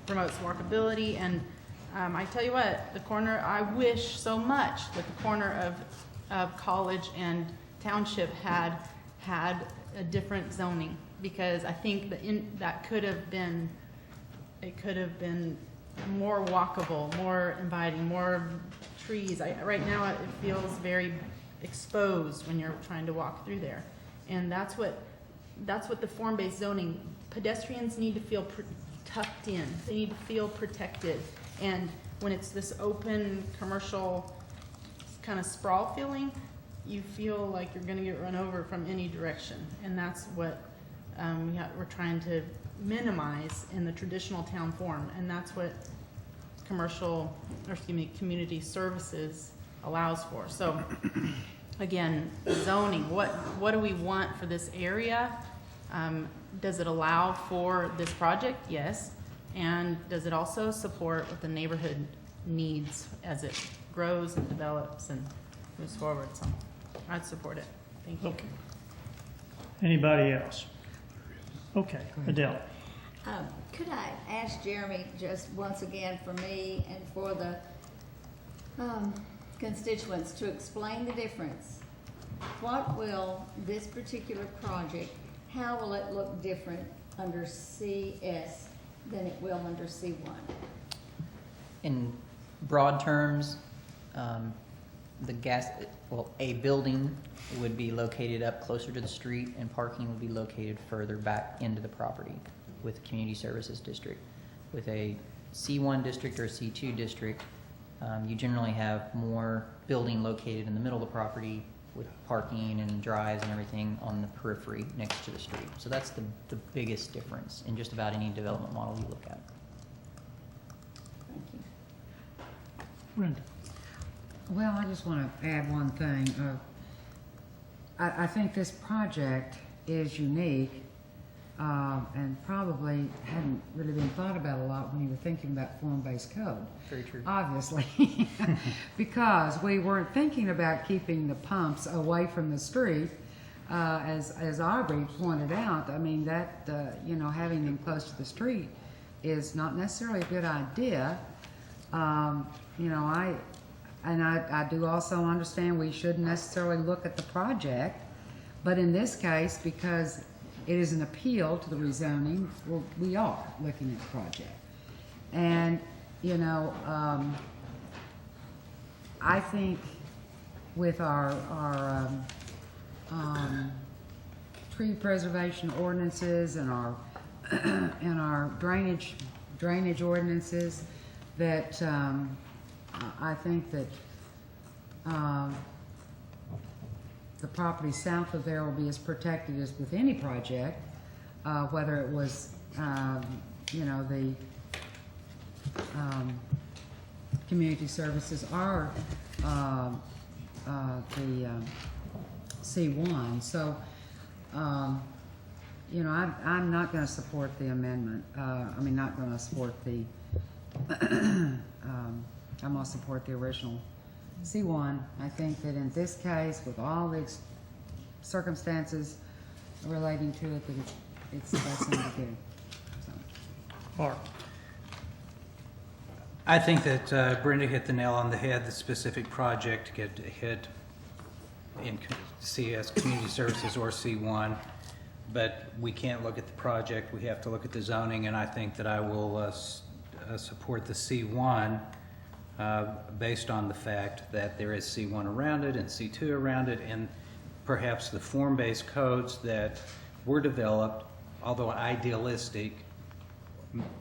promotes walkability. And I tell you what, I wish so much that the corner of College and Township had a different zoning, because I think that could have been more walkable, more inviting, more trees. Right now it feels very exposed when you're trying to walk through there, and that's what the form-based zoning. Pedestrians need to feel tucked in. They need to feel protected. And when it's this open commercial kind of sprawl feeling, you feel like you're going to get run over from any direction. And that's what we're trying to minimize in the traditional town form. And that's what community services allows for. So again, zoning, what do we want for this area? Does it allow for this project? Yes. And does it also support what the neighborhood needs as it grows and develops and moves forward? So I'd support it. Thank you. Okay. Anybody else? Okay, Adele. Could I ask Jeremy just once again for me and for the constituents to explain the difference? What will this particular project, how will it look different under CS than it will under C1? In broad terms, a building would be located up closer to the street, and parking would be located further back into the property with the community services district. With a C1 district or a C2 district, you generally have more building located in the middle of the property with parking and drives and everything on the periphery next to the street. So that's the biggest difference in just about any development model you look at. Thank you. Brenda. Well, I just want to add one thing. I think this project is unique and probably hadn't really been thought about a lot when you were thinking about form-based code. Very true. Obviously, because we weren't thinking about keeping the pumps away from the street. As Aubrey pointed out, I mean, that, having them close to the street is not necessarily a good idea. I do also understand we shouldn't necessarily look at the project, but in this case, because it is an appeal to the rezoning, we are looking at the project. And, I think with our tree preservation ordinances and our drainage ordinances, that I think that the property south of there will be as protected as with any project, whether it was, the community services or C1. So, you know, I'm not going to support the amendment. Not going to support the, I'm going to support the original C1. I think that in this case, with all the circumstances relating to it, that it's the best thing to do. So. Mark. I think that Brenda hit the nail on the head. The specific project get hit in CS Community Services or C1, but we can't look at the project. We have to look at the zoning, and I think that I will support the C1 based on the fact that there is C1 around it and C2 around it, and perhaps the form-based codes that were developed, although idealistic,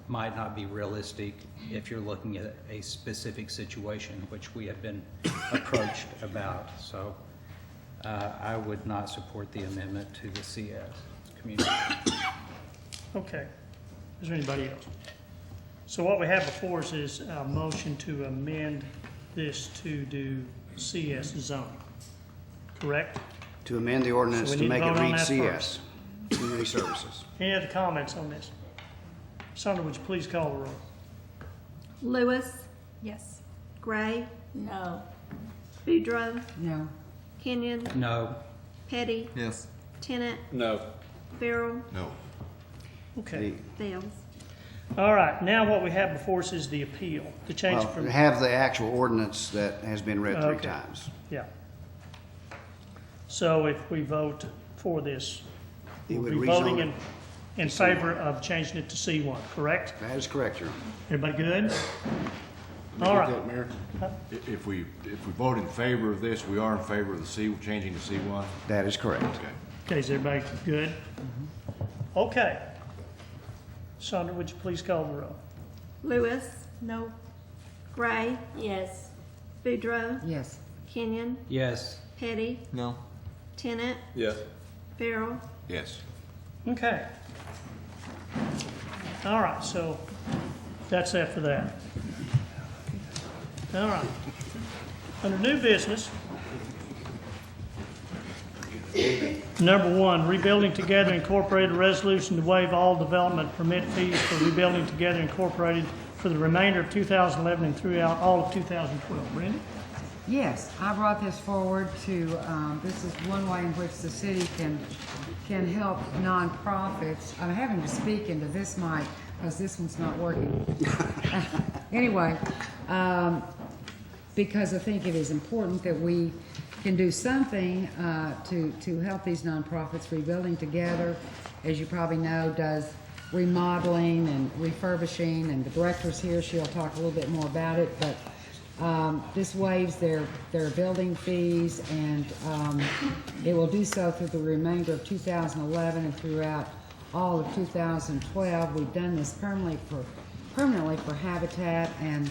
might not be realistic if you're looking at a specific situation, which we have been approached about. So I would not support the amendment to the CS community. Okay. Is there anybody else? So what we have before us is a motion to amend this to do CS zoning, correct? To amend the ordinance So we to need make to it vote on read that CS, Community Services. Any other comments on this? Sandra, would you please call the roll? Lewis, Yes. Gray, No. Boudreaux, No. Kenyon, No. Petty, Yes. Tennant, No. Farrell, No. Okay. Fails. All right, now what we have before us is the appeal, the change Well, from. have the actual ordinance that has been read 3 Okay. times. Yeah. So if we vote for this, It we'll would be voting rezone in favor of changing it to C1, correct? That is correct, Your Honor. Everybody good? May I All get right. that, Mayor? If we vote in favor of this, we are in favor of the changing to C1? That is correct. Okay. Okay, is everybody good? Okay. Sandra, would you please call the roll? Lewis? No. Gray? Yes. Boudreaux? Yes. Kenyon? Yes. Petty? No. Tennant? Yes. Farrell? Yes. Okay. All right, so that's that for that. All right. Under new business, number 1, Rebuilding Together Incorporated resolution to waive all development permit fees for Rebuilding Together Incorporated for the remainder of 2011 and throughout all of 2012. Brenda? Yes, I brought this forward to, this is one way in which the city can help nonprofits. I'm having to speak into this mic because this one's not working. Anyway, because I think it is important that we can do something to help these nonprofits. Rebuilding Together, as you probably know, does remodeling and refurbishing, and the director's here. She'll talk a little bit more about it, but this waives their building fees, and it will do so through the remainder of 2011 and throughout all of 2012. We've done this permanently for Habitat and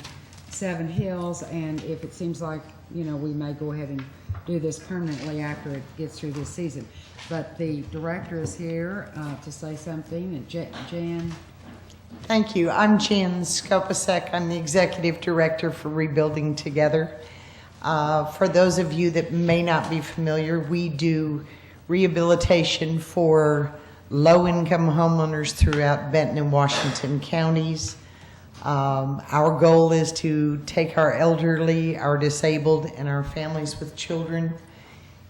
Seven Hills, and if it seems like, you know, we may go ahead and do this permanently after it gets through this season. But the director is here to say something, and Jan. Thank you. I'm Jan Skopasek. I'm the Executive Director for Rebuilding Together. For those of you that may not be familiar, we do rehabilitation for low-income homeowners throughout Benton and Washington counties. Our goal is to take our elderly, our disabled, and our families with children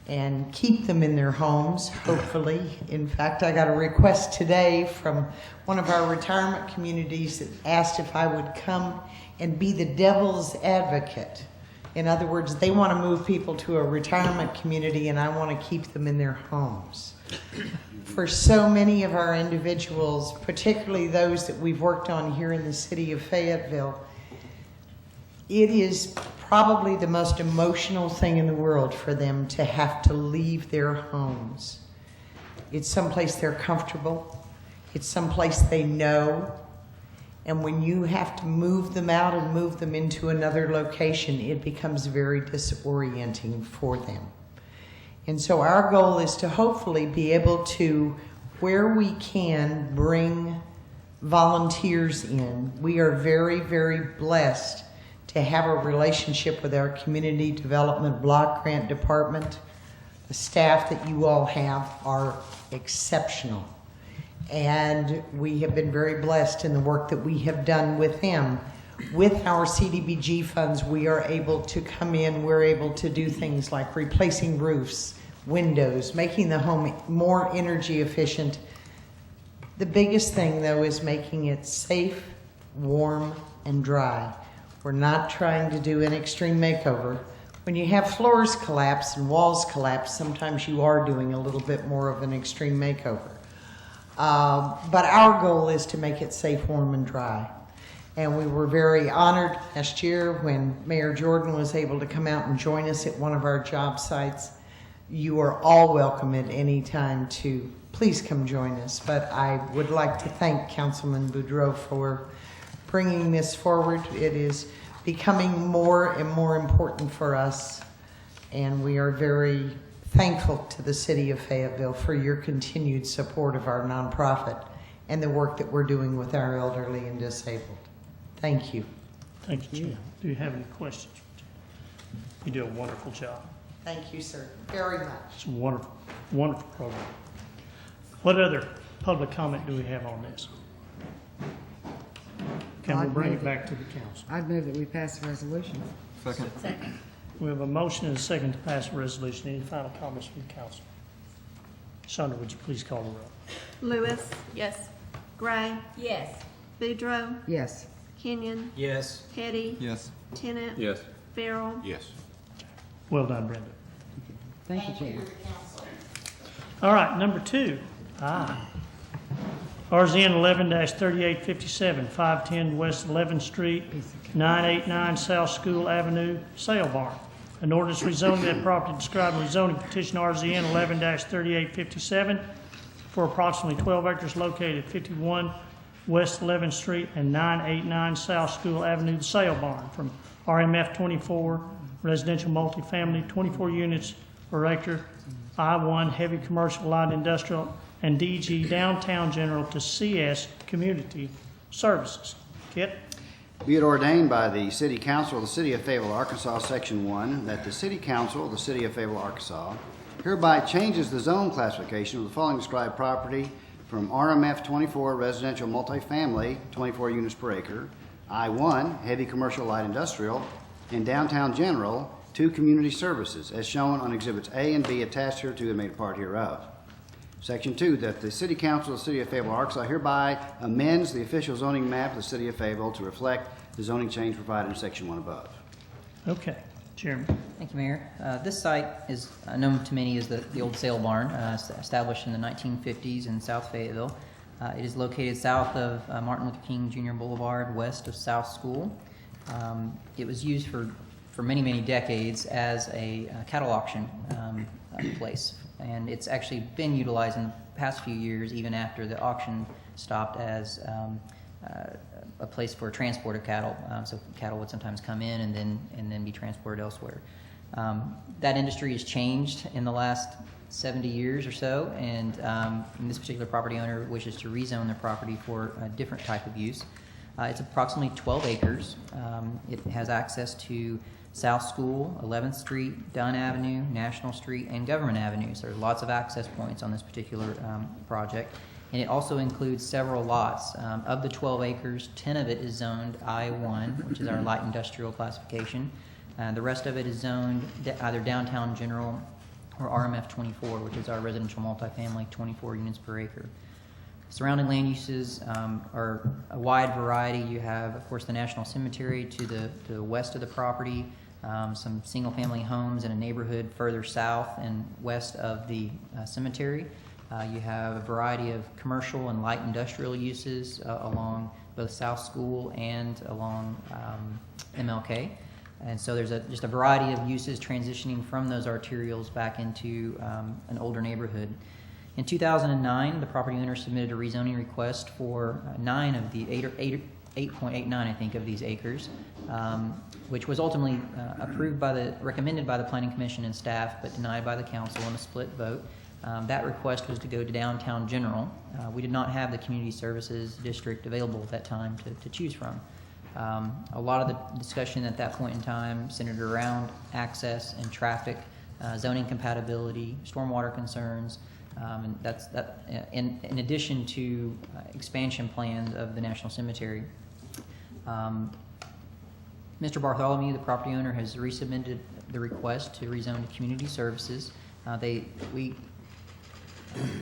and keep them in their homes, hopefully. In fact, I got a request today from one of our retirement communities that asked if I would come and be the devil's advocate. In other words, they want to move people to a retirement community and I want to keep them in their homes. For so many of our individuals, particularly those that we've worked on here in the city of Fayetteville, it is probably the most emotional thing in the world for them to have to leave their homes. It's someplace they're comfortable. It's someplace they know. And when you have to move them out and move them into another location, it becomes very disorienting for them. And so our goal is to hopefully be able to, where we can, bring volunteers in. We are very, very blessed to have a relationship with our community development block grant department. The staff that you all have are exceptional. And we have been very blessed in the work that we have done with them. With our CDBG funds, we are able to come in, we're able to do things like replacing roofs, windows, making the home more energy efficient. The biggest thing, though, is making it safe, warm, and dry. We're not trying to do an extreme makeover. When you have floors collapse and walls collapse, sometimes you are doing a little bit more of an extreme makeover. But our goal is to make it safe, warm, and dry. And we were very honored last year when Mayor Jordan was able to come out and join us at one of our job sites. You are all welcome at any time to please come join us. But I would like to thank Councilman Boudreau for bringing this forward. It is becoming more and more important for us, and we are very thankful to the city of Fayetteville for your continued support of our nonprofit and the work that we're doing with our elderly and disabled. Thank you. Thank you, Jim. Do you have any questions? You do a wonderful job. Thank you, sir, very much. It's a wonderful, wonderful program. What other public comment do we have on this? Can we bring it back to the council? I'd move that we pass the resolution. Second. Second. We have a motion and a second to pass the resolution. Any final comments from the council? Shonda, would you please call the roll? Lewis, Yes. Gray, Yes. Boudreaux, Yes. Kenyon, Yes. Petty, Yes. Tennant, Yes. Farrell. Yes. Well done, Brenda. Thank you, Jan. All right, number 2. RZN 11-3857, 510 West 11th Street, 989 South School Avenue, Sale Barn. An ordinance rezoning that property described in rezoning petition RZN 11-3857 for approximately 12 acres located at 51 West 11th Street and 989 South School Avenue, the Sale Barn, from RMF 24 residential multifamily, 24 units per acre, I-1 heavy commercial light industrial, and DG downtown general to CS community services. Kit? Be it ordained by the City Council of the City of Fayetteville, Arkansas, Section 1, that the City Council of the City of Fayetteville, Arkansas hereby changes the zone classification of the following described property from RMF 24 residential multifamily, 24 units per acre, I-1 heavy commercial light industrial, and downtown general to community services, as shown on Exhibits A and B attached hereto and made a part hereof. Section 2, that the City Council of the City of Fayetteville, Arkansas hereby amends the official zoning map of the City of Fayetteville to reflect the zoning change provided in Section 1 above. Okay. Chairman. Thank you, Mayor. This site is known to many as the old Sale Barn, established in the 1950s in South Fayetteville. It is located south of Martin Luther King Jr. Boulevard, west of South School. It was used for many, many decades as a cattle auction place. And it's actually been utilized in the past few years, even after the auction stopped, as a place for transport of cattle. So cattle would sometimes come in and then be transported elsewhere. That industry has changed in the last 70 years or so, and this particular property owner wishes to rezone their property for a different type of use. It's approximately 12 acres. It has access to South School, 11th Street, Dunn Avenue, National Street, and Government Avenue. So there's lots of access points on this particular project. And it also includes several lots. Of the 12 acres, 10 of it is zoned I-1, which is our light industrial classification. The rest of it is zoned either downtown general or RMF 24, which is our residential multifamily, 24 units per acre. Surrounding land uses are a wide variety. You have, of course, the National Cemetery to the west of the property, some single-family homes in a neighborhood further south and west of the cemetery. You have a variety of commercial and light industrial uses along both South School and along MLK. And so there's just a variety of uses transitioning from those arterials back into an older neighborhood. In 2009, the property owner submitted a rezoning request for 9 of the 8.89, I think, of these acres, which was ultimately recommended by the Planning Commission and staff, but denied by the council in a split vote. That request was to go to downtown general. We did not have the community services district available at that time to choose from. A lot of the discussion at that point in time centered around access and traffic, zoning compatibility, stormwater concerns, and in addition to expansion plans of the National Cemetery. Mr. Bartholomew, the property owner, has resubmitted the request to rezone to community services. We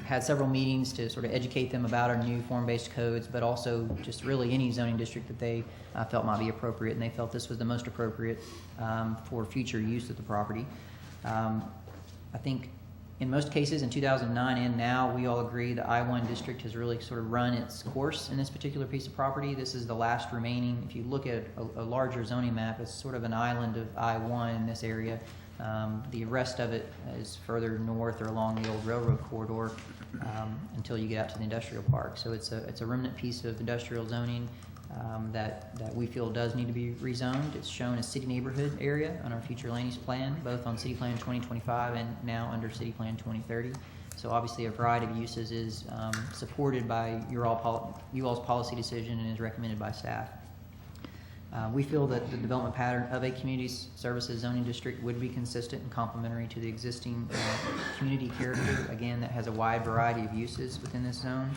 had several meetings to sort of educate them about our new form-based codes, but also just really any zoning district that they felt might be appropriate, and they felt this was the most appropriate for future use of the property. I think in most cases in 2009 and now, we all agree the I-1 district has really sort of run its course in this particular piece of property. This is the last remaining, if you look at a larger zoning map, it's sort of an island of I-1 in this area. The rest of it is further north or along the old railroad corridor until you get out to the industrial park. So it's a remnant piece of industrial zoning that we feel does need to be rezoned. It's shown as city neighborhood area on our future land use plan, both on City Plan 2025 and now under City Plan 2030. So obviously a variety of uses is supported by you all's policy decision and is recommended by staff. We feel that the development pattern of a community services zoning district would be consistent and complementary to the existing community character, again, that has a wide variety of uses within this zone.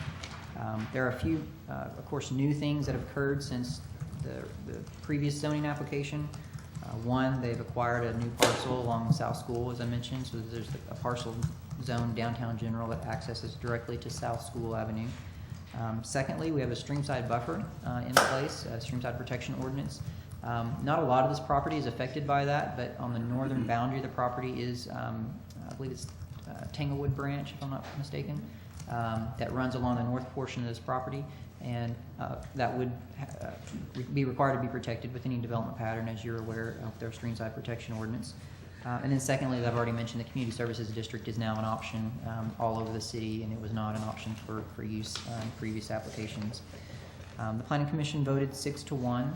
There are a few, of course, new things that have occurred since the previous zoning application. One, they've acquired a new parcel along South School, as I mentioned, so there's a parcel zone downtown general that accesses directly to South School Avenue. Secondly, we have a streamside buffer in place, a streamside protection ordinance. Not a lot of this property is affected by that, but on the northern boundary of the property is, I believe it's Tanglewood Branch, if I'm not mistaken, that runs along the north portion of this property, and that would be required to be protected with any development pattern, as you're aware of their streamside protection ordinance. And then secondly, as I've already mentioned, the Community Services District is now an option all over the city, and it was not an option for use in previous applications. The Planning Commission voted 6-1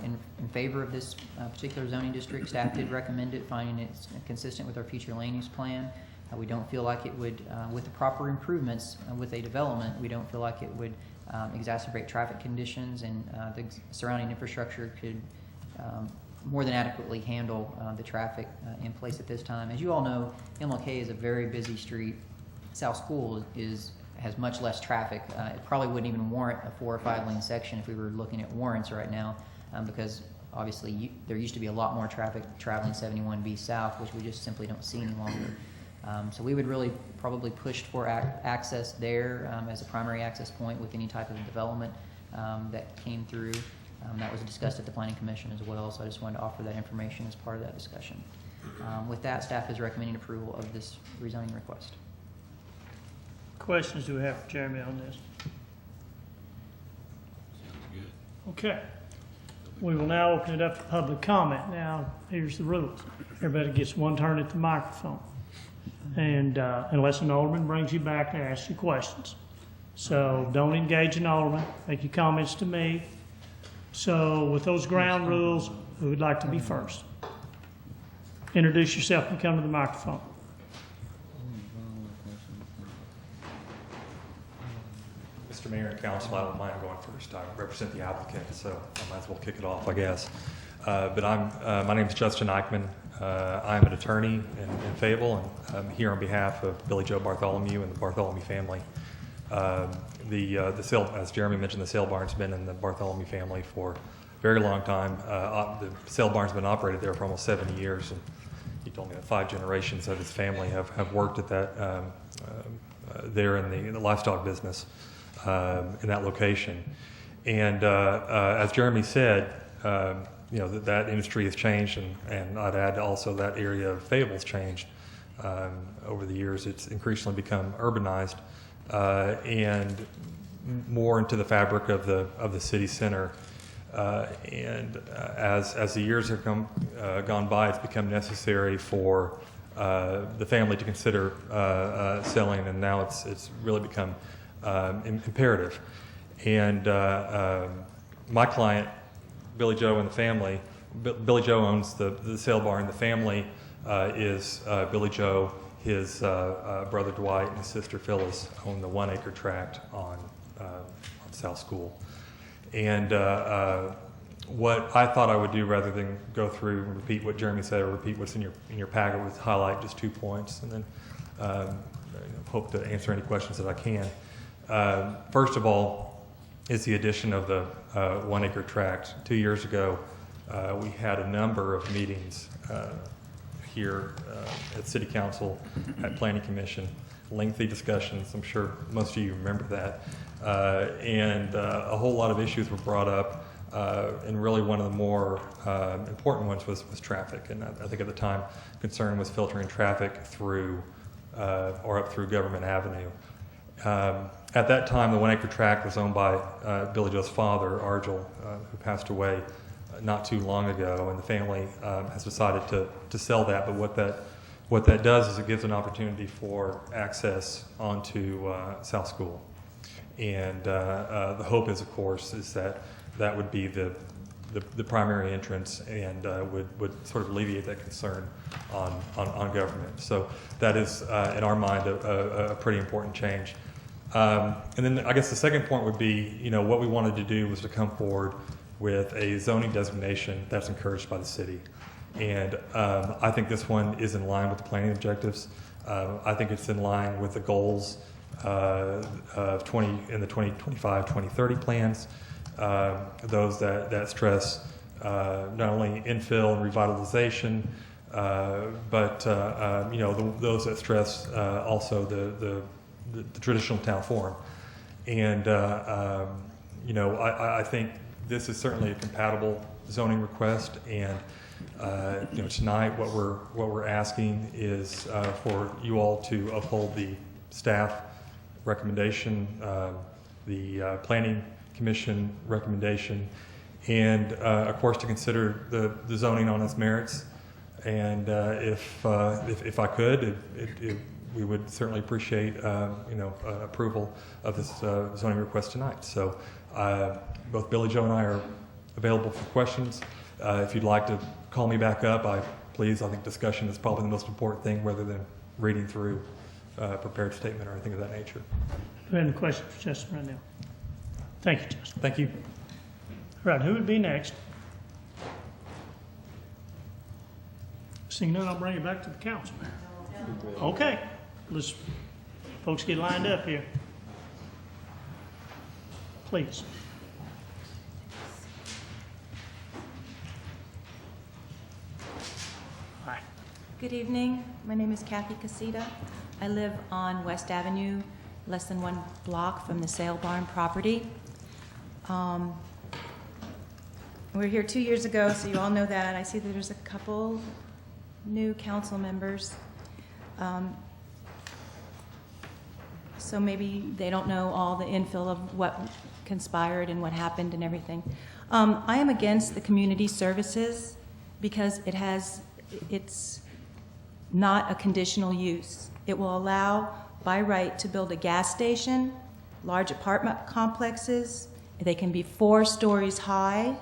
in favor of this particular zoning district. Staff did recommend it, finding it's consistent with our future land use plan. We don't feel like it would, with the proper improvements with a development, we don't feel like it would exacerbate traffic conditions, and the surrounding infrastructure could more than adequately handle the traffic in place at this time. As you all know, MLK is a very busy street. South School has much less traffic. It probably wouldn't even warrant a 4 or 5 lane section if we were looking at warrants right now, because obviously there used to be a lot more traffic traveling 71B south, which we just simply don't see any longer. So we would really probably push for access there as a primary access point with any type of development that came through. That was discussed at the Planning Commission as well, so I just wanted to offer that information as part of that discussion. With that, staff is recommending approval of this rezoning request. Questions do we have for Jeremy on this? Okay. We will now open it up to public comment. Now, here's the rules. Everybody gets one turn at the microphone. And unless an alderman brings you back to ask you questions. So don't engage an alderman. Make your comments to me. So with those ground rules, who would like to be first? Introduce yourself and come to the microphone. Mr. Mayor and Council, I don't mind going first. I represent the applicant, so I might as well kick it off, I guess. But my name is Justin Eichmann. I'm an attorney in Fayetteville, and I'm here on behalf of Billy Joe Bartholomew and the Bartholomew family. As Jeremy mentioned, the sale barn's been in the Bartholomew family for a very long time. The sale barn's been operated there for almost 70 years, and he told me that 5 generations of his family have worked at that there in the livestock business in that location. And as Jeremy said, that industry has changed, and I'd add also that area of Fayetteville's changed over the years. It's increasingly become urbanized and more into the fabric of the city center. And as the years have gone by, it's become necessary for the family to consider selling, and now it's really become imperative. And my client, Billy Joe and the family, Billy Joe owns the sale barn. The family is Billy Joe, his brother Dwight, and his sister Phyllis own the 1 acre tract on South School. And what I thought I would do, rather than go through and repeat what Jeremy said or repeat what's in your packet, was highlight just 2 points, and then hope to answer any questions that I can. First of all, is the addition of the 1 acre tract. 2 years ago, we had a number of meetings here at City Council, at Planning Commission, lengthy discussions. I'm sure most of you remember that. And a whole lot of issues were brought up. And really one of the more important ones was traffic. And I think at the time, concern was filtering traffic through or up through Government Avenue. At that time, the 1 acre tract was owned by Billy Joe's father, Argel, who passed away not too long ago, and the family has decided to sell that. But what that does is it gives an opportunity for access onto South School. And the hope is, of course, is that would be the primary entrance, and would sort of alleviate that concern on government. So that is, in our mind, a pretty important change. And then I guess the second point would be, what we wanted to do was to come forward with a zoning designation that's encouraged by the city. And I think this one is in line with the planning objectives. I think it's in line with the goals of in the 2025-2030 plans. Those that stress not only infill and revitalization, but those that stress also the traditional town form. And I think this is certainly a compatible zoning request. And tonight what we're asking is for you all to uphold the staff recommendation, the planning commission recommendation, and of course to consider the zoning on its merits. And if I could, we would certainly appreciate approval of this zoning request tonight. So both Billy Joe and I are available for questions. If you'd like to call me back up, please. I think discussion is probably the most important thing, rather than reading through a prepared statement or anything of that nature. Do we have any questions for Justin right now? Thank you, Justin. Thank you. All right, who would be next? Seeing none, I'll bring it back to the council. Okay, let's folks get lined up here. Please. Hi. Good evening. My name is Kathy Casita. I live on West Avenue, less than 1 block from the sale barn property. We were here 2 years ago, so you all know that. I see that there's a couple new council members. So maybe they don't know all the infill of what conspired and what happened and everything. I am against the community services because it's not a conditional use. It will allow by right to build a gas station, large apartment complexes. They can be 4 stories high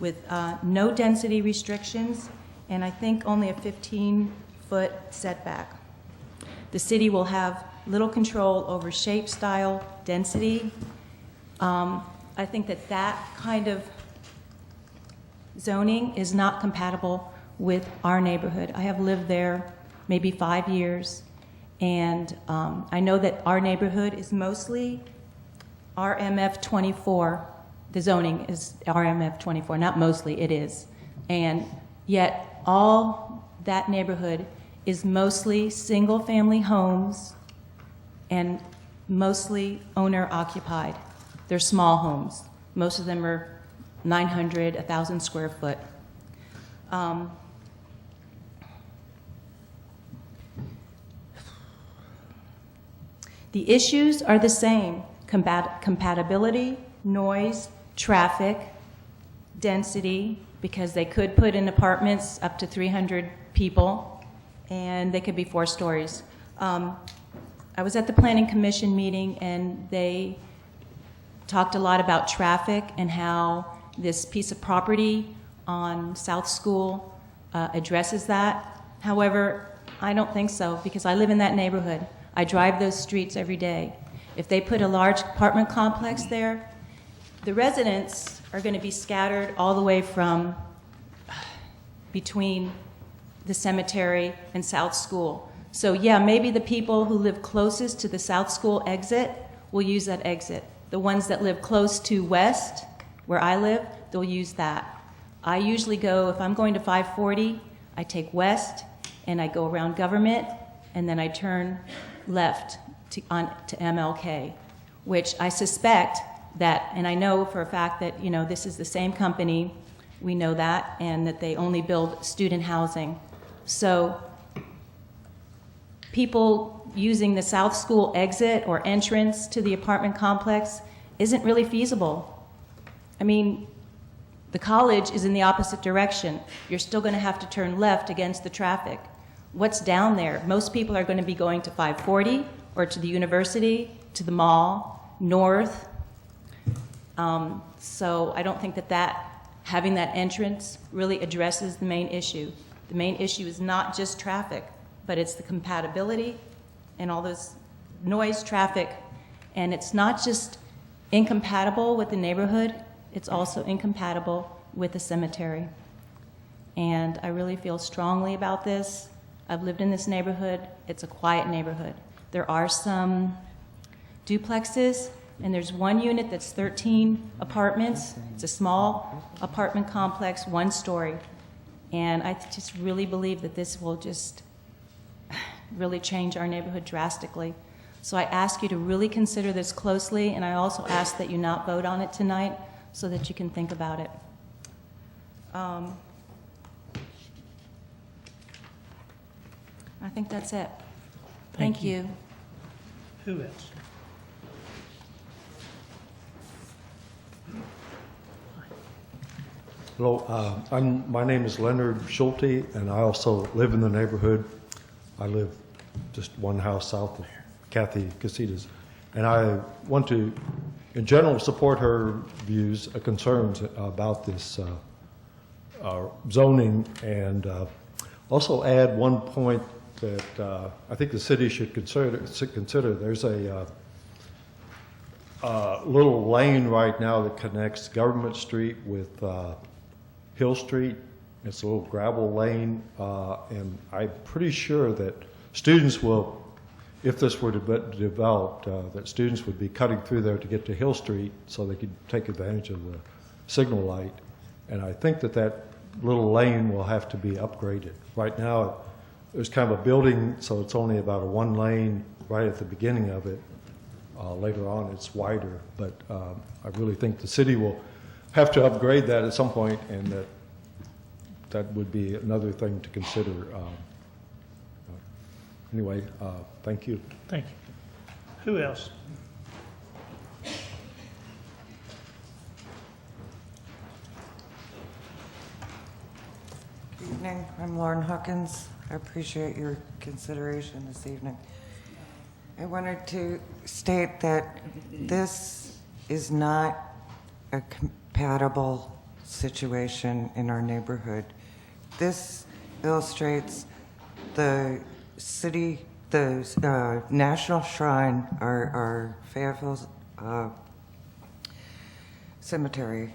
with no density restrictions, and I think only a 15-foot setback. The city will have little control over shape, style, density. I think that kind of zoning is not compatible with our neighborhood. I have lived there maybe 5 years, and I know that our neighborhood is mostly RMF 24. The zoning is RMF 24, not mostly, it is. And yet all that neighborhood is mostly single-family homes and mostly owner-occupied. They're small homes. Most of them are 900, 1,000 square foot. The issues are the same: compatibility, noise, traffic, density, because they could put in apartments up to 300 people, and they could be 4 stories. I was at the Planning Commission meeting, and they talked a lot about traffic and how this piece of property on South School addresses that. However, I don't think so, because I live in that neighborhood. I drive those streets every day. If they put a large apartment complex there, the residents are going to be scattered all the way from between the cemetery and South School. So yeah, maybe the people who live closest to the South School exit will use that exit. The ones that live close to West, where I live, they'll use that. I usually go, if I'm going to 540, I take West and I go around Government and then I turn left to MLK, which I suspect that, and I know for a fact that, you know, this is the same company, we know that, and that they only build student housing. So people using the South School exit or entrance to the apartment complex isn't really feasible. I mean, the college is in the opposite direction. You're still going to have to turn left against the traffic. What's down there? Most people are going to be going to 540 or to the university, to the mall, north. So I don't think that having that entrance really addresses the main issue. The main issue is not just traffic, but it's the compatibility and all those noise, traffic, and it's not just incompatible with the neighborhood, it's also incompatible with the cemetery. And I really feel strongly about this. I've lived in this neighborhood. It's a quiet neighborhood. There are some duplexes, and there's one unit that's 13 apartments. It's a small apartment complex, one story. And I just really believe that this will just really change our neighborhood drastically. So I ask you to really consider this closely, and I also ask that you not vote on it tonight so that you can think about it. I think that's it. Thank you. Who else? Hello, my name is Leonard Schulte, and I also live in the neighborhood. I live just one house south of Ctiy Council, and I want to, in general, support her views, concerns about this zoning, and also add one point that I think the city should consider. There's a little lane right now that connects Government Street with Hill Street. It's a little gravel lane, and I'm pretty sure that students will, if this were to be developed, that students would be cutting through there to get to Hill Street so they could take advantage of the signal light. And I think that that little lane will have to be upgraded. Right now, there's kind of a building, so it's only about a one lane right at the beginning of it. Later on, it's wider, but I really think the city will have to upgrade that at some point, and that would be another thing to consider. Anyway, thank you. Thank you. Who else? Good evening. I'm Lauren Hawkins. I appreciate your consideration this evening. I wanted to state that this is not a compatible situation in our neighborhood. This illustrates the city, the national shrine, our Fayetteville Cemetery.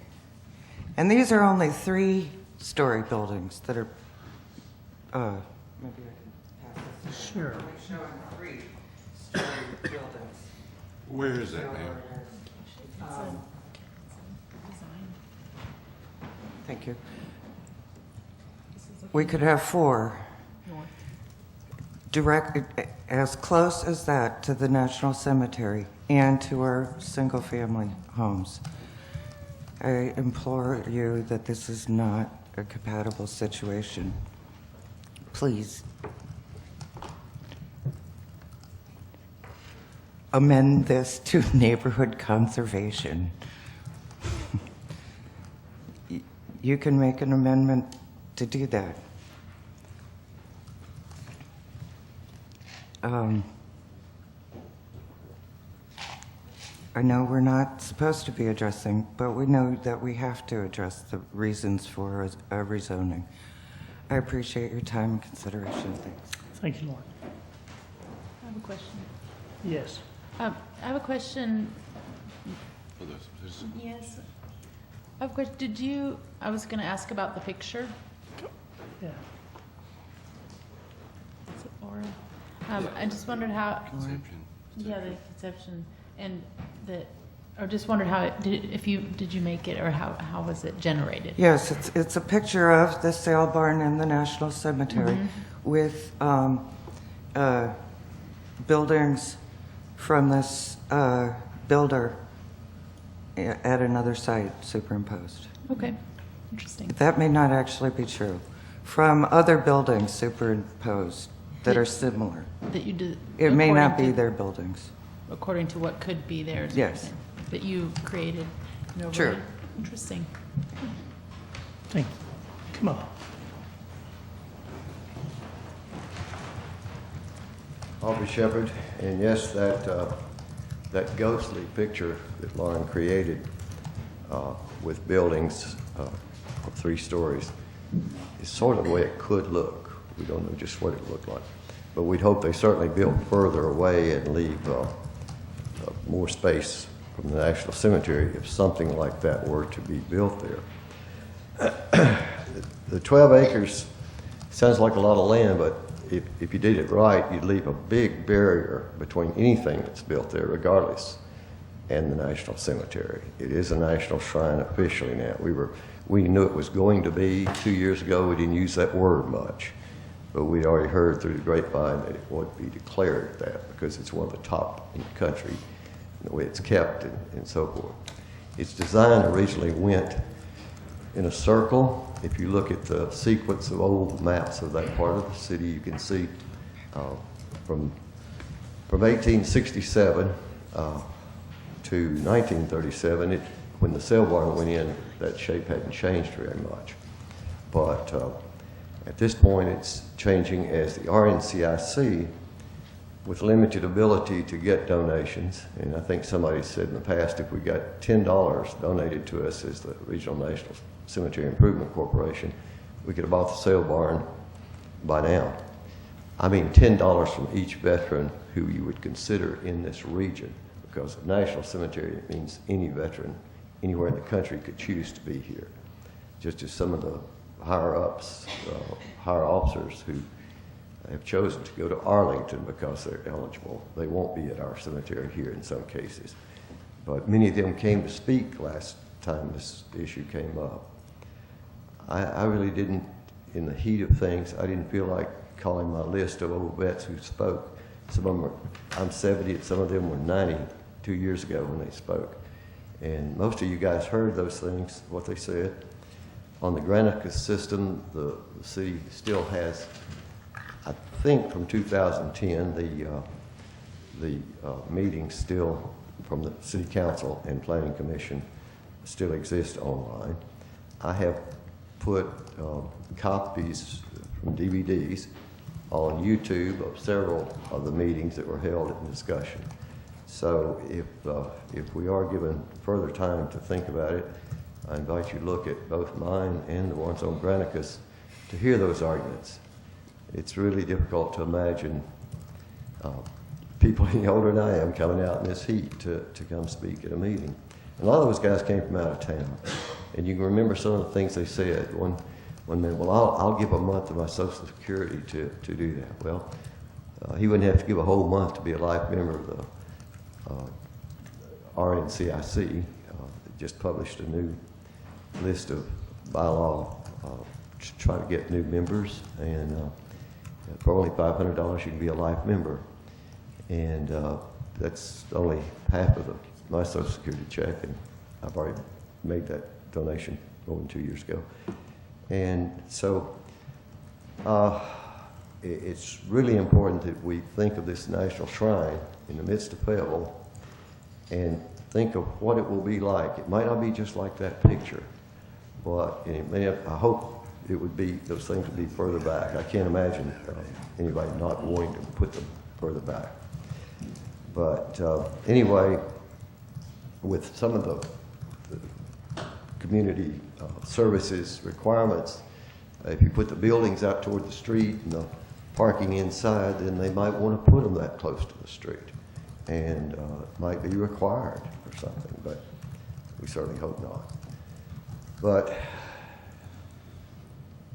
And these are only 3-story buildings that are, maybe I can pass this. Sure. I'm showing 3-story buildings. Where is that, ma'am? Thank you. We could have 4. Direct, as close as that to the National Cemetery and to our single-family homes. I implore you that this is not a compatible situation. Please amend this to neighborhood conservation. You can make an amendment to do that. I know we're not supposed to be addressing, but we know that we have to address the reasons for a rezoning. I appreciate your time and consideration. Thanks. Thank you, Lauren. I have a question. Yes. I have a question for the citizen. Yes. Of course, I was going to ask about the picture. Yeah. Is it Laura? I just wondered how. Conception. Yeah, the conception and or just wondered how it did you make it or how was it generated? Yes, it's a picture of the sale barn in the National Cemetery with buildings from this builder at another site superimposed. Okay, interesting. That may not actually be true. From other buildings superimposed that are similar. That you did. It may not be their buildings. According to what could be theirs. Yes. That you created. True. Interesting. Thank you. Come on. Aubrey Shepherd, and yes, that ghostly picture that Lauren created with buildings of 3 stories is sort of the way it could look. We don't know just what it looked like. But we'd hope they certainly built further away and leave more space from the National Cemetery if something like that were to be built there. The 12 acres sounds like a lot of land, but if you did it right, you'd leave a big barrier between anything that's built there, regardless, and the National Cemetery. It is a national shrine officially now. We knew it was going to be 2 years ago. We didn't use that word much, but we'd already heard through the grapevine that it would be declared that because it's one of the top in the country, and the way it's kept and so forth. Its design originally went in a circle. If you look at the sequence of old maps of that part of the city, you can see from 1867 to 1937, when the sale barn went in, that shape hadn't changed very much. But at this point, it's changing as the RNCIC, with limited ability to get donations, and I think somebody said in the past if we got $10 donated to us as the Regional National Cemetery Improvement Corporation, we could have bought the sale barn by now. I mean $10 from each veteran who you would consider in this region, because a national cemetery means any veteran anywhere in the country could choose to be here. Just as some of the higher ups, higher officers who have chosen to go to Arlington because they're eligible. They won't be at our cemetery here in some cases. But many of them came to speak last time this issue came up. I really didn't, in the heat of things, I didn't feel like calling my list of old vets who spoke. Some of them were, I'm 70, and some of them were 92 years ago when they spoke. And most of you guys heard those things, what they said. On the Granicus system, the city still has, I think from 2010, the meetings still from the City Council and Planning Commission still exist online. I have put copies from DVDs on YouTube of several of the meetings that were held in discussion. So if we are given further time to think about it, I invite you to look at both mine and the ones on Granicus to hear those arguments. It's really difficult to imagine people any older than I am coming out in this heat to come speak at a meeting. And a lot of those guys came from out of town. And you can remember some of the things they said. One man, well, I'll give a month of my Social Security to do that. Well, he wouldn't have to give a whole month to be a life member of the RNCIC. Just published a new list of bylaw to try to get new members. And for only $500, you can be a life member. And that's only half of my Social Security check, and I've already made that donation more than 2 years ago. And so it's really important that we think of this national shrine in the midst of Fayetteville and think of what it will be like. It might not be just like that picture, but it may have, I hope it would be, those things would be further back. I can't imagine anybody not wanting to put them further back. But anyway, with some of the community services requirements, if you put the buildings out toward the street and the parking inside, then they might want to put them that close to the street. And it might be required or something. But We certainly hope not. But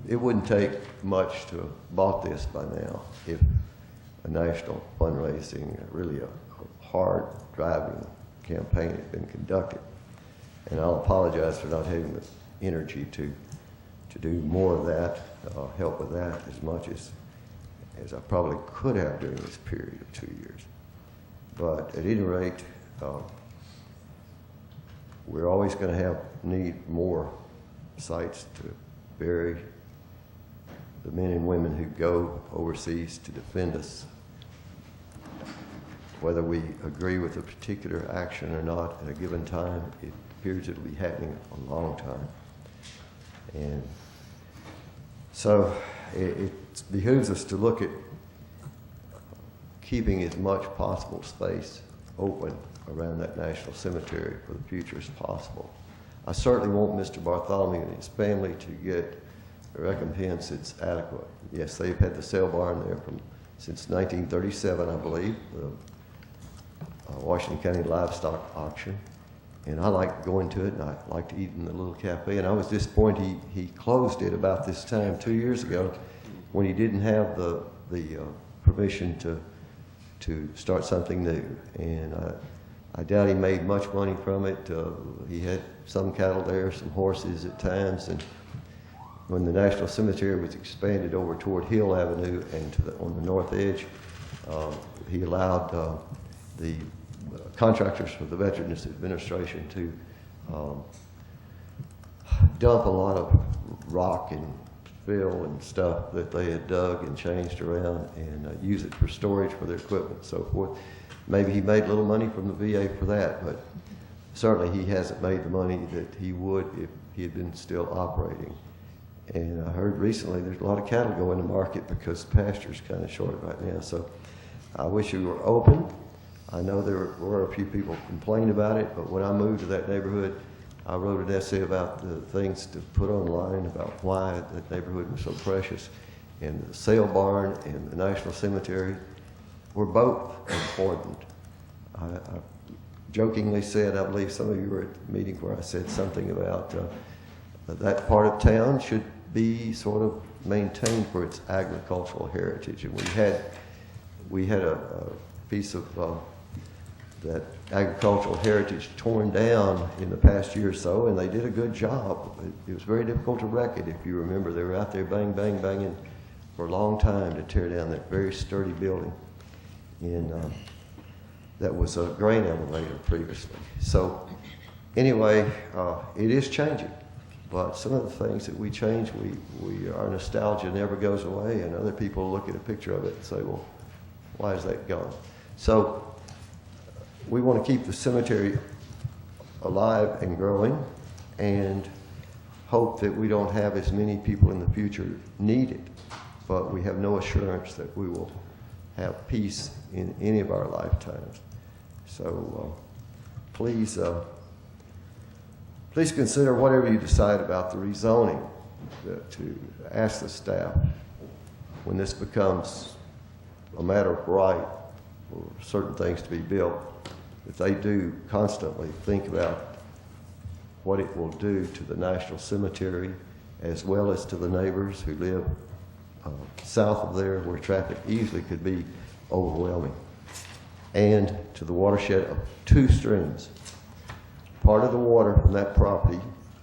it wouldn't take much to have bought this by now if a national fundraising, really a hard driving campaign had been conducted. And I'll apologize for not having the energy to do more of that, help with that as much as I probably could have during this period of 2 years. But at any rate, we're always going to need more sites to bury the men and women who go overseas to defend us. Whether we agree with a particular action or not at a given time, it appears it will be happening a long time. And so it behooves us to look at keeping as much possible space open around that national cemetery for the future as possible. I certainly want Mr. Bartholomew and his family to get a recompense that's adequate. Yes, they've had the sale barn there since 1937, I believe, the Washington County Livestock Auction. And I like going to it, and I like to eat in the little cafe. And I was disappointed he closed it about this time 2 years ago when he didn't have the permission to start something new. And I doubt he made much money from it. He had some cattle there, some horses at times. And when the National Cemetery was expanded over toward Hill Avenue and on the north edge, he allowed the contractors for the Veterans Administration to dump a lot of rock and fill and stuff that they had dug and changed around and use it for storage for their equipment and so forth. Maybe he made a little money from the VA for that, but certainly he hasn't made the money that he would if he had been still operating. And I heard recently there's a lot of cattle going to market because pasture's kind of short right now. So I wish we were open. I know there were a few people complained about it, but when I moved to that neighborhood, I wrote an essay about the things to put online about why that neighborhood was so precious. And the sale barn and the National Cemetery were both important. I jokingly said, I believe some of you were at the meeting where I said something about that part of town should be sort of maintained for its agricultural heritage. And we had a piece of that agricultural heritage torn down in the past year or so, and they did a good job. It was very difficult to wreck it. If you remember, they were out there bang, bang, banging for a long time to tear down that very sturdy building. And that was a grain elevator previously. So anyway, it is changing. But some of the things that we change, our nostalgia never goes away, and other people look at a picture of it and say, well, why is that gone? So we want to keep the cemetery alive and growing and hope that we don't have as many people in the future need it, but we have no assurance that we will have peace in any of our lifetimes. So please consider whatever you decide about the rezoning, to ask the staff when this becomes a matter of right for certain things to be built, that they do constantly think about what it will do to the National Cemetery as well as to the neighbors who live south of there where traffic easily could be overwhelming, and to the watershed of two streams. Part of the water from that property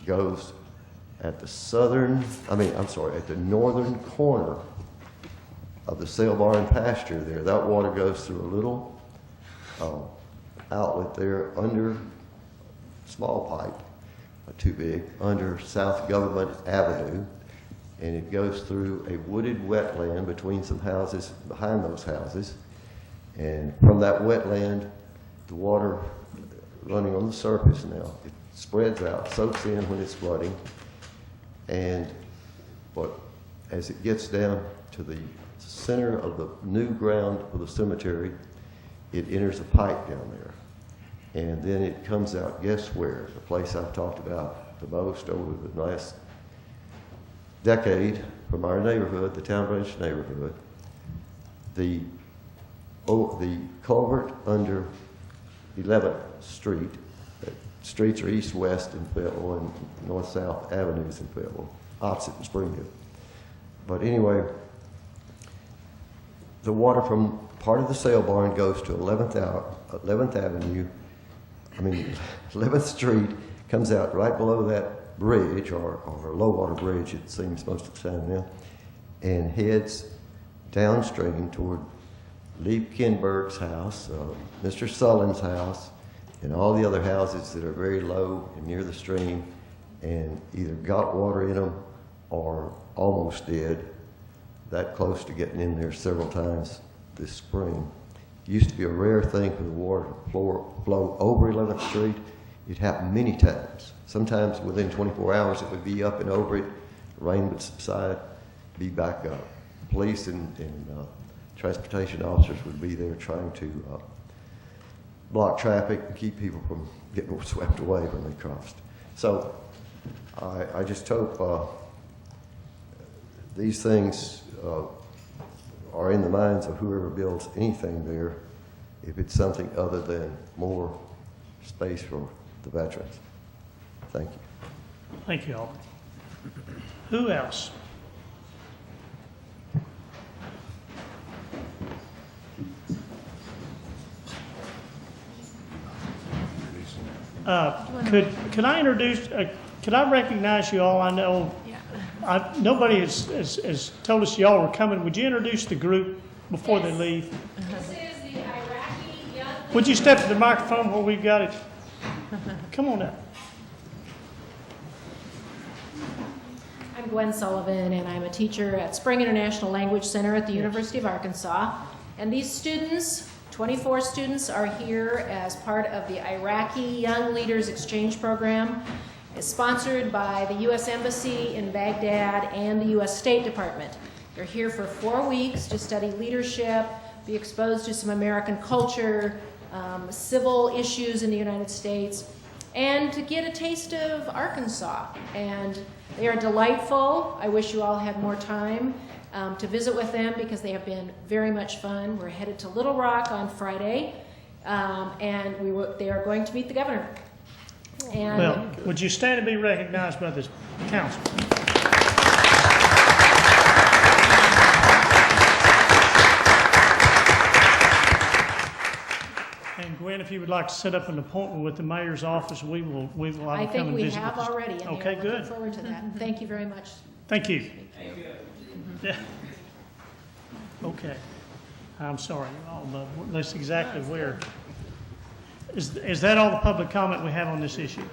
goes at the northern corner of the sale barn pasture there. That water goes through a little outlet there under small pipe, not too big, under South Government Avenue, and it goes through a wooded wetland between some houses, behind those houses, and from that wetland, the water running on the surface now, it spreads out, soaks in when it's flooding, but as it gets down to the center of the new ground of the cemetery, it enters a pipe down there. And then it comes out, guess where? The place I've talked about the most over the last decade from our neighborhood, the Town Branch neighborhood. The culvert under 11th Street that streets are east-west in Fayetteville and north-south avenues in Fayetteville, opposite in Springfield. But anyway, the water from part of the sale barn goes to 11th Avenue, 11th Street, comes out right below that bridge, or low water bridge, it seems most of the time now, and heads downstream toward Lee Kinberg's house, Mr. Sullen's house, and all the other houses that are very low and near the stream, and either got water in them or almost did, that close to getting in there several times this spring. It used to be a rare thing for the water to flow over 11th Street. It happened many times. Sometimes within 24 hours it would be up and over it, rain would subside, be back up. Police and transportation officers would be there trying to block traffic and keep people from getting swept away when they crossed. So I just hope these things are in the minds of whoever builds anything there, if it's something other than more space for the veterans. Thank you. Thank you, Albert. Who else? Could I introduce, could I recognize you all? I know nobody has told us y'all were coming. Would you introduce the group before they leave? This is the Iraqi young. Would you step to the microphone where we've got it? Come on up. I'm Gwen Sullivan, and I'm a teacher at Spring International Language Center at the University of Arkansas. And these students, 24 students, are here as part of the Iraqi Young Leaders Exchange Program. It's sponsored by the U.S. Embassy in Baghdad and the U.S. State Department. They're here for 4 weeks to study leadership, be exposed to some American culture, civil issues in the United States, and to get a taste of Arkansas. And they are delightful. I wish you all had more time to visit with them because they have been very much fun. We're headed to Little Rock on Friday, and they are going to meet the governor. And well, would you stand and be recognized by the council? And Gwen, if you would like to set up an appointment with the mayor's office, we will. I think we have already. And okay, good. Looking forward to that. Thank you very much. Thank you. Thank you. Yeah. Okay. I'm sorry, all, but that's exactly where. Is that all the public comment we have on this issue?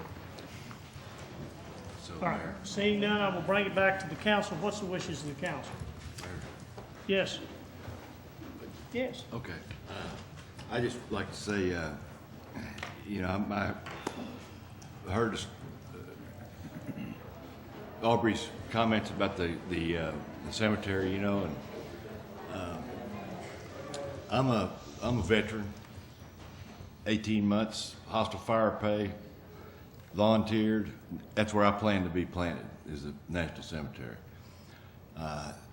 All right. Seeing none, I will bring it back to the council. What's the wishes of the council? Yes. Yes. Okay. I just like to say, I heard Aubrey's comments about the cemetery, and I'm a veteran. 18 months, hostile fire pay, volunteered. That's where I plan to be planted, is the National Cemetery.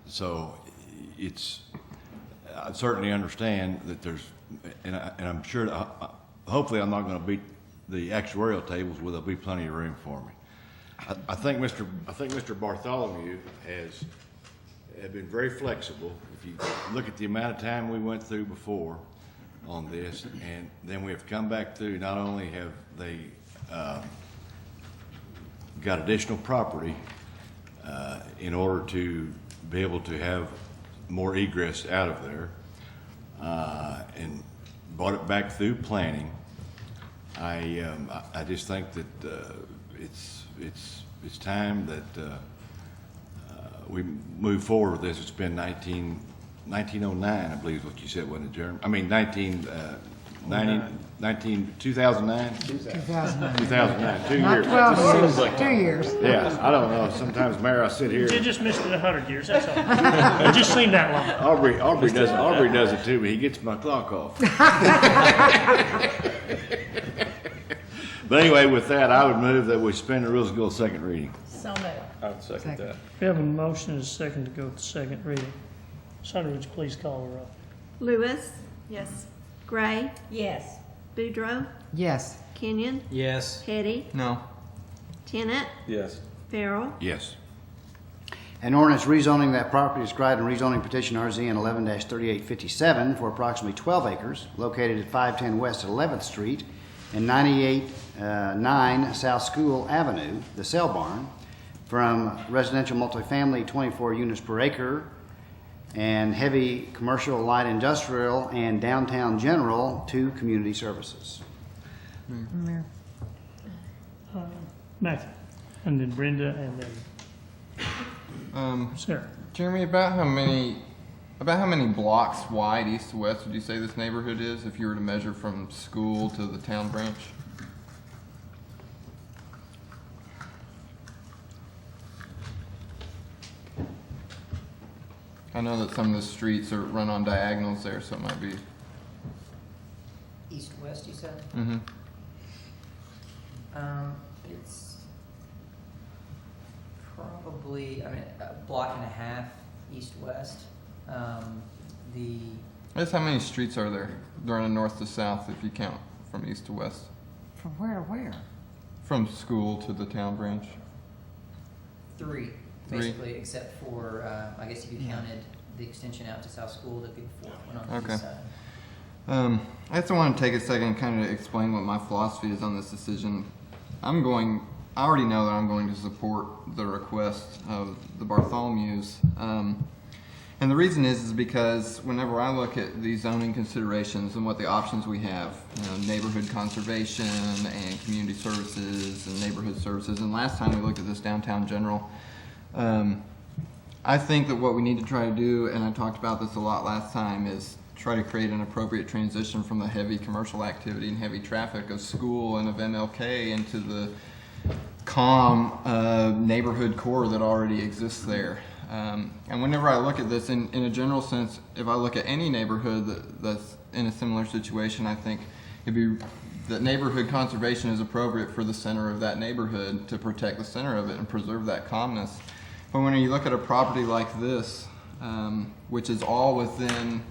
So I certainly understand that there's, and I'm sure, hopefully I'm not going to beat the actuarial tables where there'll be plenty of room for me. I think Mr. Bartholomew has been very flexible. If you look at the amount of time we went through before on this, and then we have come back through, not only have they got additional property in order to be able to have more egress out of there, and brought it back through planning. I just think that it's time that we move forward with this. It's been 1909, I believe is what you said, wasn't it, Jeremy? I mean, 2009? 2009. 2 Not years. 12 years, 2 years. Yeah, I don't know. Sometimes, Mayor, I sit here. You just missed it 100 years, that's all. It just seemed that long. Aubrey does it too, but he gets my clock off. But anyway, with that, I would move that we suspend the rules and go to second reading. So moved. I would second that. We have a motion and a second to go to second reading. Sandra, would you please call her up? Lewis, Yes. Gray, Yes. Boudreaux, Yes. Kenyon, Yes. Petty, No. Tenet, Yes. Farrell, Yes. An ordinance rezoning that property described in rezoning petition RZN 11-3857 for approximately 12 acres located at 510 West 11th Street and 98-9 South School Avenue, the Sale Barn, from residential multifamily 24 units per acre and heavy commercial light industrial and downtown general to community services. Matthew, and then Brenda, and then Sarah. Jeremy, about how many blocks wide east to west would you say this neighborhood is if you were to measure from school to the town branch? I know that some of the streets are run on diagonals there, so it might be. East-west, you said? Mm-hmm. It's probably, I mean, a block and a half east-west. That's how many streets are there running north to south if you count from east to west? From where to where? From school to the town branch? Three, basically, except for, I guess if you counted the extension out to South School, that'd be the fourth one on the east side. I just want to take a second and kind of explain what my philosophy is on this decision. I already know that I'm going to support the request of the Bartholomew's. And the reason is because whenever I look at these zoning considerations and what the options we have, neighborhood conservation and community services and neighborhood services, and last time we looked at this downtown general, I think that what we need to try to do, and I talked about this a lot last time, is try to create an appropriate transition from the heavy commercial activity and heavy traffic of school and of MLK into the calm neighborhood core that already exists there. And whenever I look at this in a general sense, if I look at any neighborhood that's in a similar situation, I think that neighborhood conservation is appropriate for the center of that neighborhood to protect the center of it and preserve that calmness. But when you look at a property like this, which is all within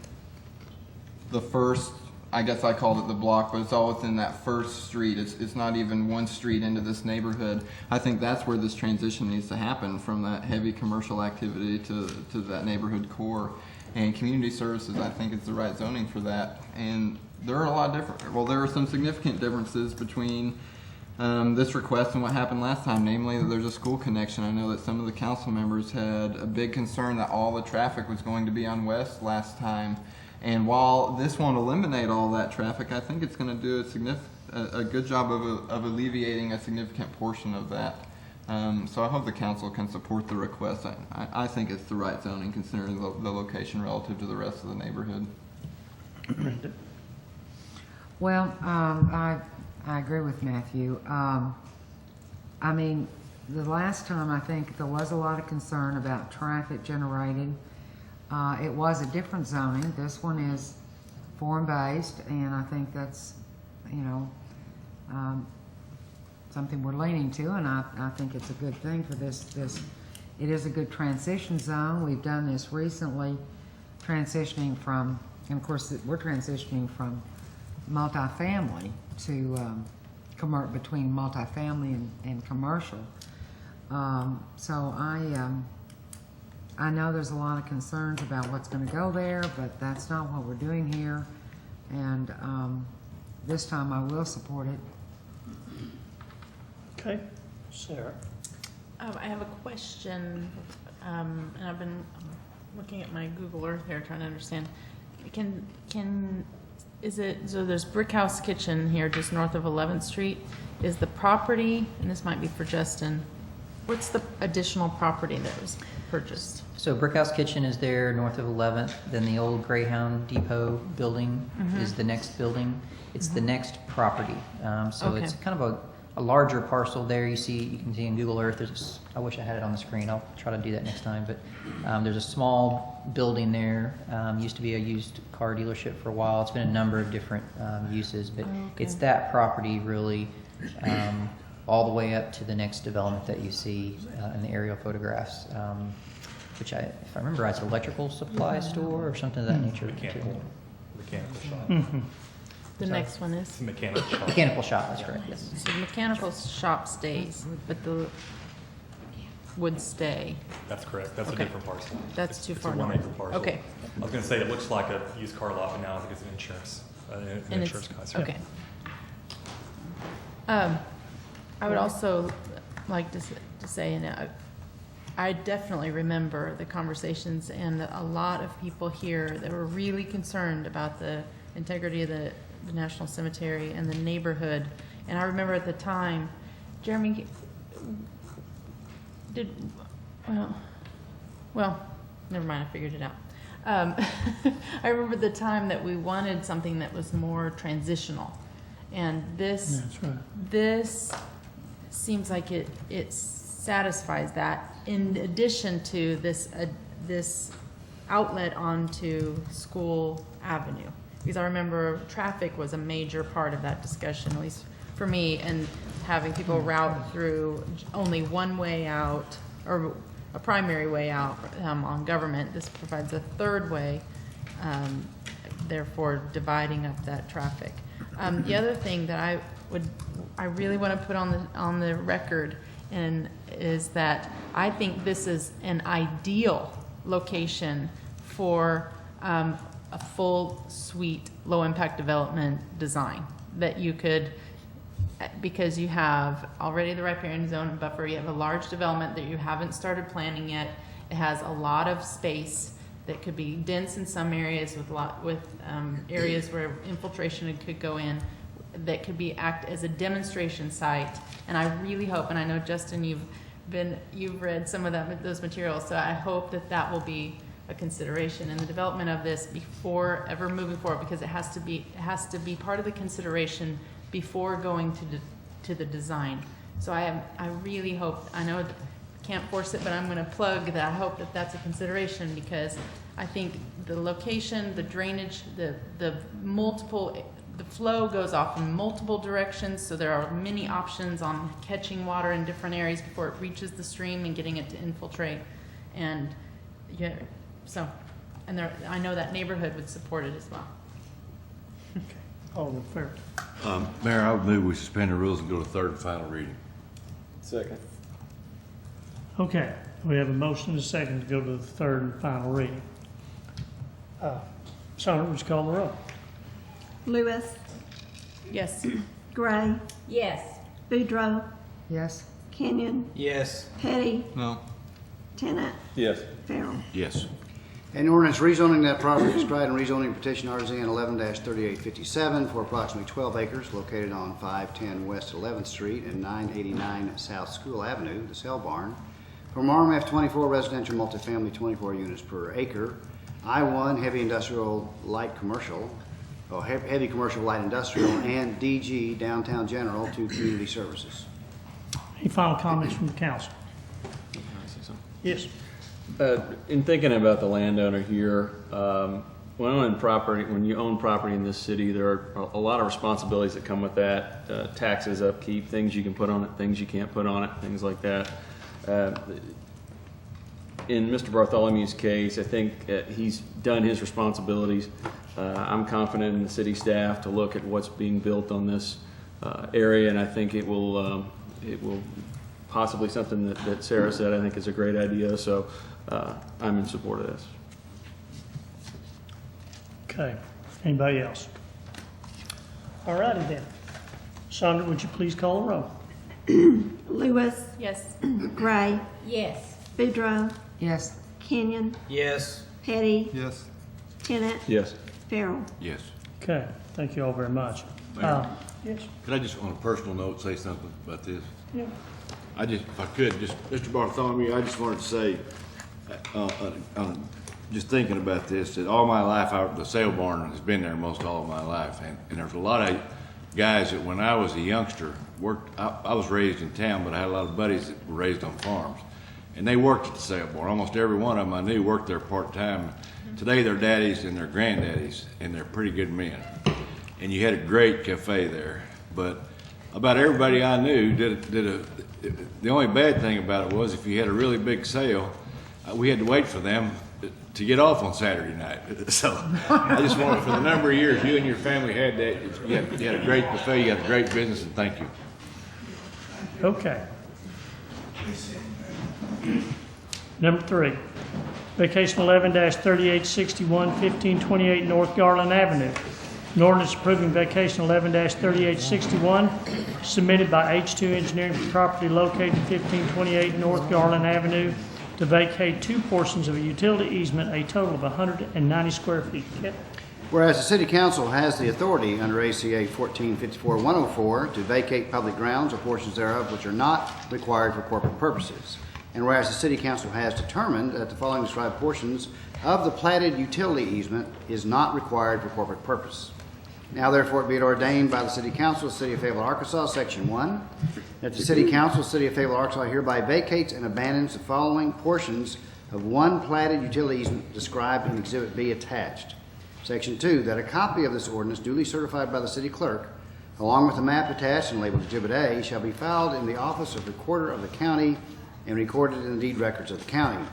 the first, I guess I called it the block, but it's all within that first street. It's not even one street into this neighborhood. I think that's where this transition needs to happen, from that heavy commercial activity to that neighborhood core. And community services, I think, is the right zoning for that. And there are there are some significant differences between this request and what happened last time, namely that there's a school connection. I know that some of the council members had a big concern that all the traffic was going to be on West last time. And while this won't eliminate all that traffic, I think it's going to do a good job of alleviating a significant portion of that. So I hope the council can support the request. I think it's the right zoning considering the location relative to the rest of the neighborhood. Well, I agree with Matthew. I mean, the last time I think there was a lot of concern about traffic generated. It was a different zoning. This one is form-based, and I think that's, something we're leaning to, and I think it's a good thing for this. It is a good transition zone. We've done this recently, transitioning from, and of course, we're transitioning from multifamily to between multifamily and commercial. So I know there's a lot of concerns about what's going to go there, but that's not what we're doing here. And this time I will support it. Okay, Sarah. I have a question, and I've been looking at my Google Earth here trying to understand. So there's Brick House Kitchen here just north of 11th Street. Is the property, and this might be for Justin, what's the additional property that was purchased? So Brickhouse Kitchen is there north of 11th. Then the old Greyhound Depot building is the next building. It's the next property. It's kind of a larger parcel there. You can see in Google Earth. I wish I had it on the screen. I'll try to do that next time. But there's a small building there. Used to be a used car dealership for a while. It's been a number of different uses, but it's that property really. All the way up to the next development that you see in the aerial photographs, which if I remember right, it's an electrical supply store or something of that nature. Mechanical shop. The next one is? It's a mechanical shop. Mechanical shop, that's correct, yes. So the mechanical shop stays, but the would stay. That's correct. That's Okay. a different parcel. That's too It's far a north. 1 acre parcel. Okay. I was going to say it looks like a used car lot, but now I think it's an insurance, an And insurance it's, concept. okay. I would also like to say, and I definitely remember the conversations and a lot of people here that were really concerned about the integrity of the National Cemetery and the neighborhood. And I remember at the time, Jeremy, well, never mind, I figured it out. I remember the time that we wanted something that was more transitional. And this, That's right. this seems like it satisfies that, in addition to this outlet onto School Avenue. Because I remember traffic was a major part of that discussion, at least for me, and having people route through only one way out, or a primary way out on Government. This provides a third way, therefore dividing up that traffic. The other thing that I really want to put on the record is that I think this is an ideal location for a full suite low impact development design that you could, because you have already the riparian zone and buffer, you have a large development that you haven't started planning yet. It has a lot of space that could be dense in some areas with areas where infiltration could go in, that could act as a demonstration site. And I really hope, and I know Justin, you've read some of those materials, so I hope that will be a consideration in the development of this before ever moving forward, because it has to be part of the consideration before going to the design. So I really hope, I know I can't force it, but I'm going to plug that I hope that that's a consideration, because I think the location, the drainage, the flow goes off in multiple directions, so there are many options on catching water in different areas before it reaches the stream and getting it to infiltrate. And yeah, so, and I know that neighborhood would support it as well. Alderman Fair. Mayor, I would move we suspend the rules and go to third and final reading. Second. Okay, we have a motion and a second to go to the third and final reading. Sandra, would you call the roll? Lewis, Yes. Gray, Yes. Boudreaux, Yes. Kenyon, Yes. Petty, No. Tennant, Yes. Farrell. Yes. An ordinance rezoning that property described in rezoning petition RZN 11-3857 for approximately 12 acres located on 510 West 11th Street and 989 South School Avenue, the Sale Barn, from RMF 24 residential multifamily 24 units per acre, I-1 heavy industrial light commercial, heavy commercial light industrial, and DG downtown general to community services. Any final comments from the council? Yes. In thinking about the landowner here, when you own property in this city, there are a lot of responsibilities that come with that. Taxes, upkeep, things you can put on it, things you can't put on it, things like that. In Mr. Bartholomew's case, I think he's done his responsibilities. I'm confident in the city staff to look at what's being built on this area, and I think it will possibly something that Sarah said I think is a great idea, so I'm in support of this. Okay. Anybody else? All righty then. Sandra, would you please call the roll? Lewis, Yes. Gray, Yes. Boudreaux, Yes. Kenyon, Yes. Petty, Yes. Tennant, Yes. Farrell. Yes. Okay. Thank you all very much. Mayor. Yes. Could I just, on a personal note, say something about this? Yeah. If I could, Mr. Bartholomew, I just wanted to say, just thinking about this, that all my life, the sale barn has been there most all of my life. And there's a lot of guys that when I was a youngster I was raised in town, but I had a lot of buddies that were raised on farms. And they worked at the sale barn. Almost every one of them I knew worked there part-time. Today they're daddies and they're granddaddies, and they're pretty good men. And you had a great cafe there. But about everybody I knew the only bad thing about it was if you had a really big sale, we had to wait for them to get off on Saturday night. So I just wanted, for the number of years you and your family had that, you had a great buffet, you had a great business, and thank you. Okay. Number 3, vacation 11-3861, 1528 North Garland Avenue. An ordinance approving vacation 11-3861 submitted by H2 Engineering for property located at 1528 North Garland Avenue to vacate 2 portions of a utility easement, a total of 190 square feet. Whereas the City Council has the authority under ACA 1454-104 to vacate public grounds or portions thereof which are not required for corporate purposes. And whereas the City Council has determined that the following described portions of the platted utility easement is not required for corporate purpose. Now therefore be it ordained by the City Council of the City of Fayetteville, Arkansas, Section 1, that the City Council of the City of Fayetteville, Arkansas hereby vacates and abandons the following portions of one platted utility easement described in Exhibit B attached. Section 2, that a copy of this ordinance duly certified by the City Clerk, along with the map attached and labeled Exhibit A, shall be filed in the office of Recorder of the County and recorded in the deed records of the county.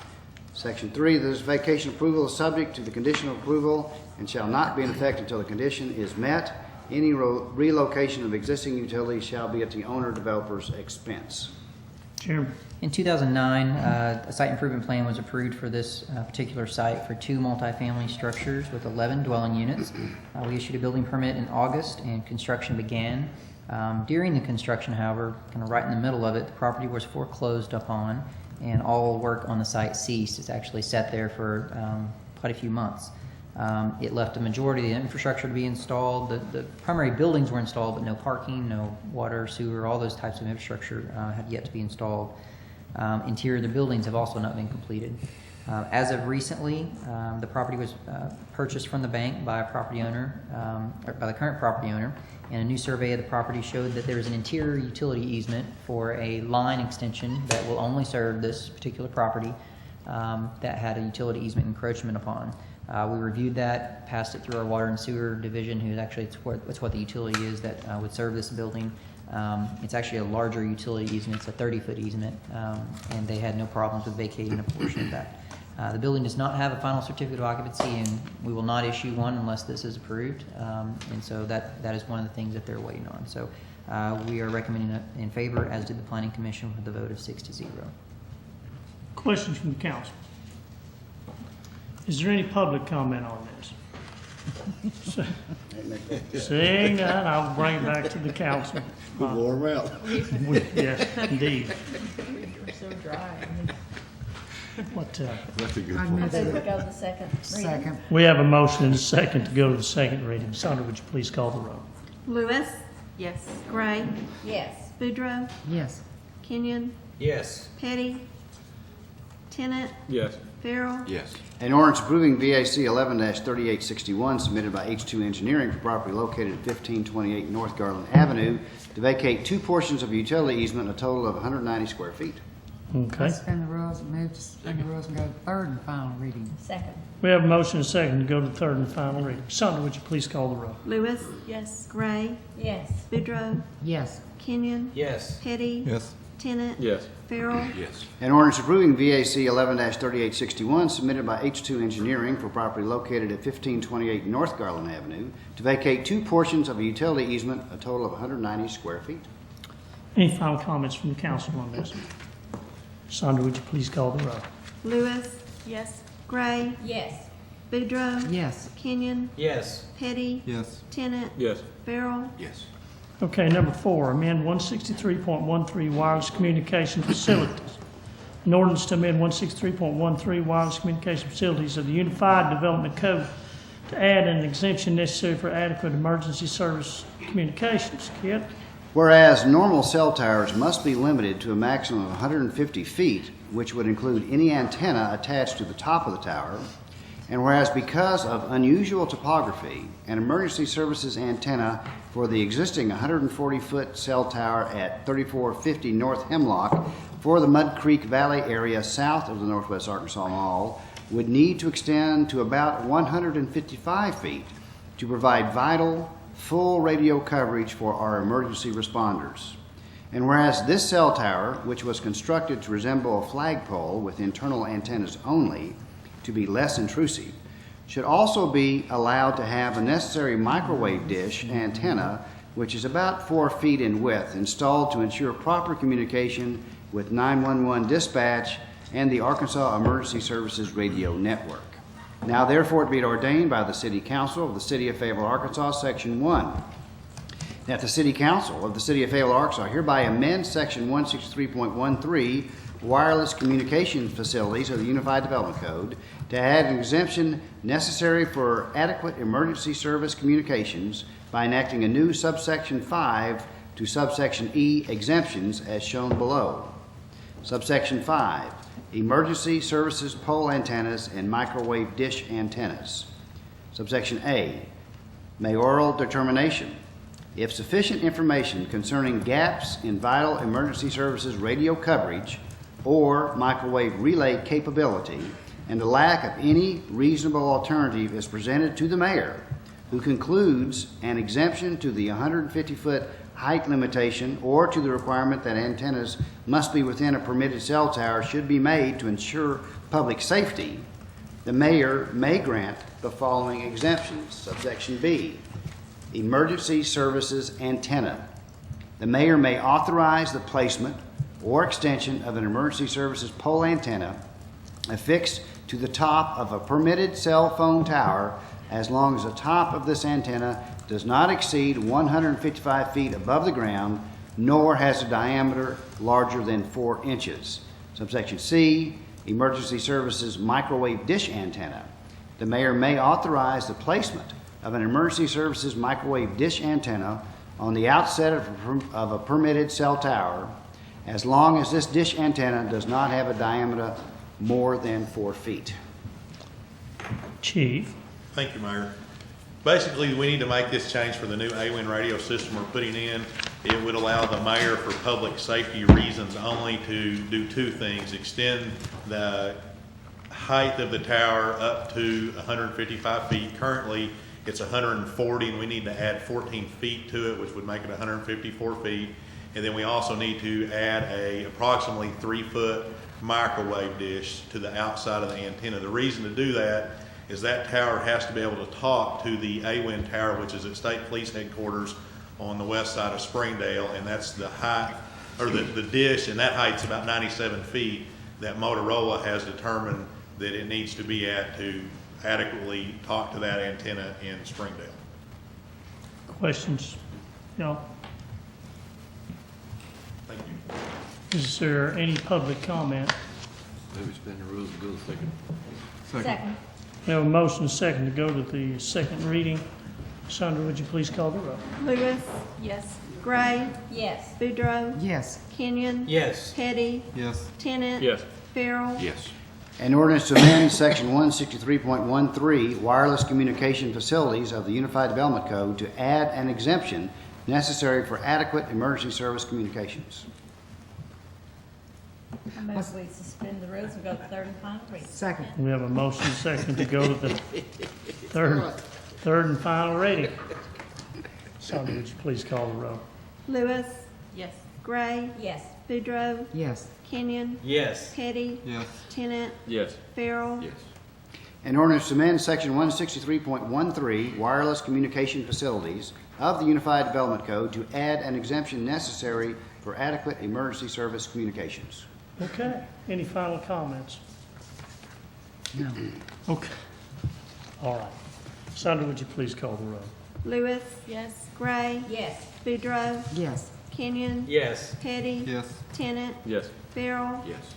Section 3, this vacation approval is subject to the condition of approval and shall not be in effect until the condition is met. Any relocation of existing utilities shall be at the owner-developer's expense. Chairman. In 2009, a site improvement plan was approved for this particular site for 2 multifamily structures with 11 dwelling units. We issued a building permit in August and construction began. During the construction, however, kind of right in the middle of it, the property was foreclosed upon and all work on the site ceased. It's actually sat there for quite a few months. It left a majority of the infrastructure to be installed. The primary buildings were installed, but no parking, no water, sewer, all those types of infrastructure have yet to be installed. Interior of the buildings have also not been completed. As of recently, the property was purchased from the bank by a property owner, or by the current property owner, and a new survey of the property showed that there is an interior utility easement for a line extension that will only serve this particular property that had a utility easement encroachment upon. We reviewed that, passed it through our water and sewer division, who actually, it's what the utility is that would serve this building. It's actually a larger utility easement. It's a 30-foot easement, and they had no problems with vacating a portion of that. The building does not have a final certificate of occupancy, and we will not issue one unless this is approved. And so that is one of the things that they're waiting on. So we are recommending it in favor, as did the Planning Commission, with a vote of 6-0. Questions from the council? Is there any public comment on this? Seeing none, I'll bring it back to the council. We'll go around. Yes, indeed. We're so dry. What, That's a good I point. move that we go to the second reading. Second. we have a motion and a second to go to the second reading. Sandra, would you please call the roll? Lewis, Yes. Gray, Yes. Boudreaux, Yes. Kenyon, Yes. Petty, Tennant, Yes. Farrell, Yes. An ordinance approving VAC 11-3861 submitted by H2 Engineering for property located at 1528 North Garland Avenue to vacate 2 portions of a utility easement, a total of 190 square feet. Okay. Suspend the rules and move to suspend the rules and go to third and final reading. Second. We have a motion and a second to go to the third and final reading. Sandra, would you please call the roll? Lewis, Yes. Gray, Yes. Boudreaux, Yes. Kenyon, Yes. Petty, Yes. Tennant, Yes. Farrell, Yes. An ordinance approving VAC 11-3861 submitted by H2 Engineering for property located at 1528 North Garland Avenue to vacate 2 portions of a utility easement, a total of 190 square feet. Any final comments from the council on this? Sandra, would you please call the roll? Lewis, Yes. Gray, Yes. Boudreaux, Yes. Kenyon, Yes. Petty, Yes. Tennant, Yes. Farrell, Yes. Okay, number 4, amend 163.13 wireless communication facilities. An ordinance to amend 163.13 wireless communication facilities of the Unified Development Code to add an exemption necessary for adequate emergency service communications. Kit? Whereas normal cell towers must be limited to a maximum of 150 feet, which would include any antenna attached to the top of the tower, and whereas because of unusual topography, an emergency services antenna for the existing 140-foot cell tower at 3450 North Hemlock for the Mud Creek Valley area south of the Northwest Arkansas Mall would need to extend to about 155 feet to provide vital, full radio coverage for our emergency responders. And whereas this cell tower, which was constructed to resemble a flagpole with internal antennas only, to be less intrusive, should also be allowed to have a necessary microwave dish antenna, which is about 4 feet in width, installed to ensure proper communication with 911 dispatch and the Arkansas Emergency Services radio network. Now therefore be it ordained by the City Council of the City of Fayetteville, Arkansas, Section 1, that the City Council of the City of Fayetteville, Arkansas hereby amend Section 163.13 wireless communication facilities of the Unified Development Code to add an exemption necessary for adequate emergency service communications by enacting a new subsection 5 to subsection E exemptions as shown below. Subsection 5, emergency services pole antennas and microwave dish antennas. Subsection A, mayoral determination. If sufficient information concerning gaps in vital emergency services radio coverage or microwave relay capability and the lack of any reasonable alternative is presented to the mayor, who concludes an exemption to the 150-foot height limitation or to the requirement that antennas must be within a permitted cell tower should be made to ensure public safety, the mayor may grant the following exemptions. Subsection B, emergency services antenna. The mayor may authorize the placement or extension of an emergency services pole antenna affixed to the top of a permitted cell phone tower as long as the top of this antenna does not exceed 155 feet above the ground, nor has a diameter larger than 4 inches. Subsection C, emergency services microwave dish antenna. The mayor may authorize the placement of an emergency services microwave dish antenna on the outset of a permitted cell tower as long as this dish antenna does not have a diameter more than 4 feet. Chief. Thank you, Mayor. Basically, we need to make this change for the new AWIN radio system we're putting in. It would allow the mayor, for public safety reasons only, to do 2 things: extend the height of the tower up to 155 feet. Currently, it's 140, and we need to add 14 feet to it, which would make it 154 feet. And then we also need to add a approximately 3-foot microwave dish to the outside of the antenna. The reason to do that is that tower has to be able to talk to the AWIN tower, which is at State Police Headquarters on the west side of Springdale, and that's the height, or the dish, and that height's about 97 feet that Motorola has determined that it needs to be at to adequately talk to that antenna in Springdale. Questions? No? Thank you. Is there any public comment? Maybe suspend the rules and go to second. Second. We have a motion and a second to go to the second reading. Sandra, would you please call the roll? Lewis. Yes. Gray. Yes. Boudreaux. Yes. Kenyon. Yes. Petty. Yes. Tennant. Yes. Farrell. Yes. An ordinance to amend Section 163.13 wireless communication facilities of the Unified Development Code to add an exemption necessary for adequate emergency service communications. I move we suspend the rules and go to third and final reading. Second. We have a motion and a second to go to the third and final reading. Sandra, would you please call the roll? Lewis. Yes. Gray. Yes. Boudreaux. Yes. Kenyon. Yes. Petty. Yes. Tennant. Yes. Farrell. Yes. An ordinance to amend Section 163.13 wireless communication facilities of the Unified Development Code to add an exemption necessary for adequate emergency service communications. Okay. Any final comments? No. Okay. All right. Sandra, would you please call the roll? Lewis. Yes. Gray. Yes. Boudreaux. Yes. Kenyon. Yes. Petty. Yes. Tennant. Yes. Farrell. Yes.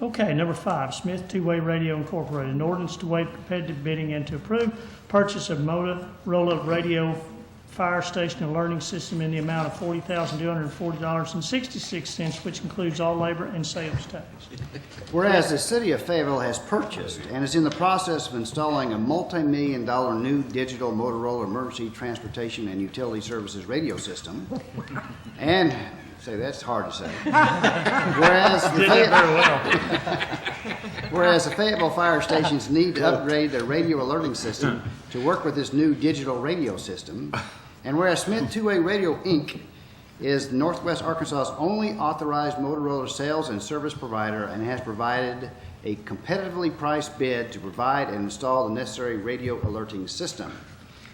Okay, number 5, Smith Two-Way Radio Incorporated, an ordinance to waive competitive bidding and to approve purchase of Motorola Radio Fire Station Alerting System in the amount of $40,240.66, which includes all labor and sales tax. Whereas the City of Fayetteville has purchased and is in the process of installing a multi-million-dollar new digital Motorola Emergency Transportation and Utility Services radio system, and say that's hard to say. Whereas the Fayetteville fire stations need to upgrade their radio alerting system to work with this new digital radio system, and whereas Smith Two-Way Radio Inc. is Northwest Arkansas's only authorized Motorola sales and service provider and has provided a competitively priced bid to provide and install the necessary radio alerting system.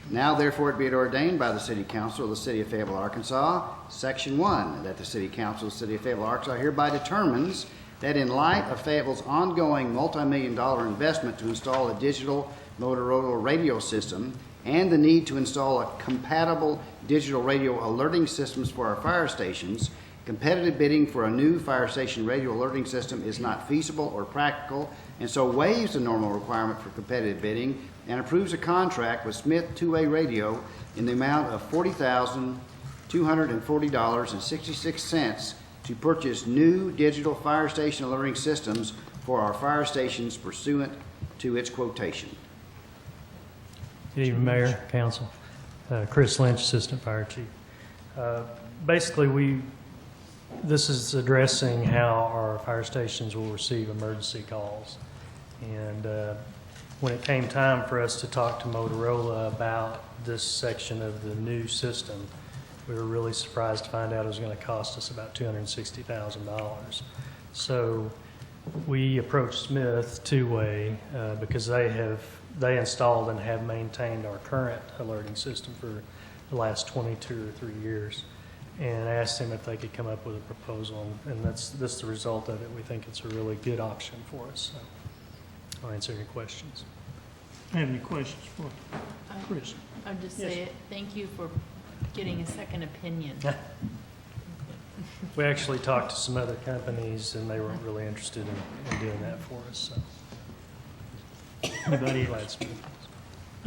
Now therefore it be it ordained by the City Council of the City of Fayetteville, Arkansas, Section 1, that the City Council of the City of Fayetteville, Arkansas hereby determines that in light of Fayetteville's ongoing multi-million-dollar investment to install a digital Motorola radio system and the need to install a compatible digital radio alerting systems for our fire stations, competitive bidding for a new fire station radio alerting system is not feasible or practical, and so waives the normal requirement for competitive bidding and approves a contract with Smith Two-Way Radio in the amount of $40,240.66 to purchase new digital fire station alerting systems for our fire stations pursuant to its quotation. Good evening, Mayor, Council. Chris Lynch, Assistant Fire Chief. Basically, this is addressing how our fire stations will receive emergency calls. And when it came time for us to talk to Motorola about this section of the new system, we were really surprised to find out it was going to cost us about $260,000. So we approached Smith Two-Way because they installed and have maintained our current alerting system for the last 22 or 3 years, and asked them if they could come up with a proposal, and that's the result of it. We think it's a really good option for us. So I'll answer any questions. Have any questions for Chris? I'd just Yes. say thank you for getting a second opinion. We actually talked to some other companies, and they weren't really interested in doing that for us. So. Anybody else?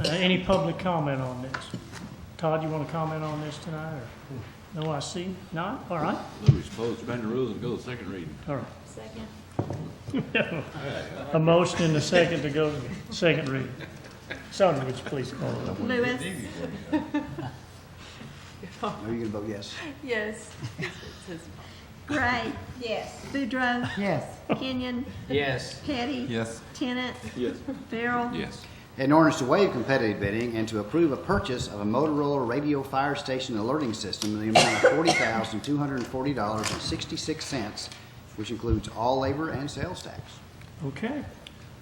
Any public comment on this? Todd, you want to comment on this tonight? Or? No, I see not. All right. We're supposed to suspend the rules and go to second reading. All right. Second. A motion and a second to go to the second reading. Sonia, would you please call it? Lewis. Are you going to vote yes? Yes. Gray. Yes. Boudreaux. Yes. Kenyon. Yes. Petty. Yes. Tennant. Yes. Farrell. Yes. An ordinance to waive competitive bidding and to approve a purchase of a Motorola radio fire station alerting system in the amount of $40,240.66, which includes all labor and sales tax. Okay.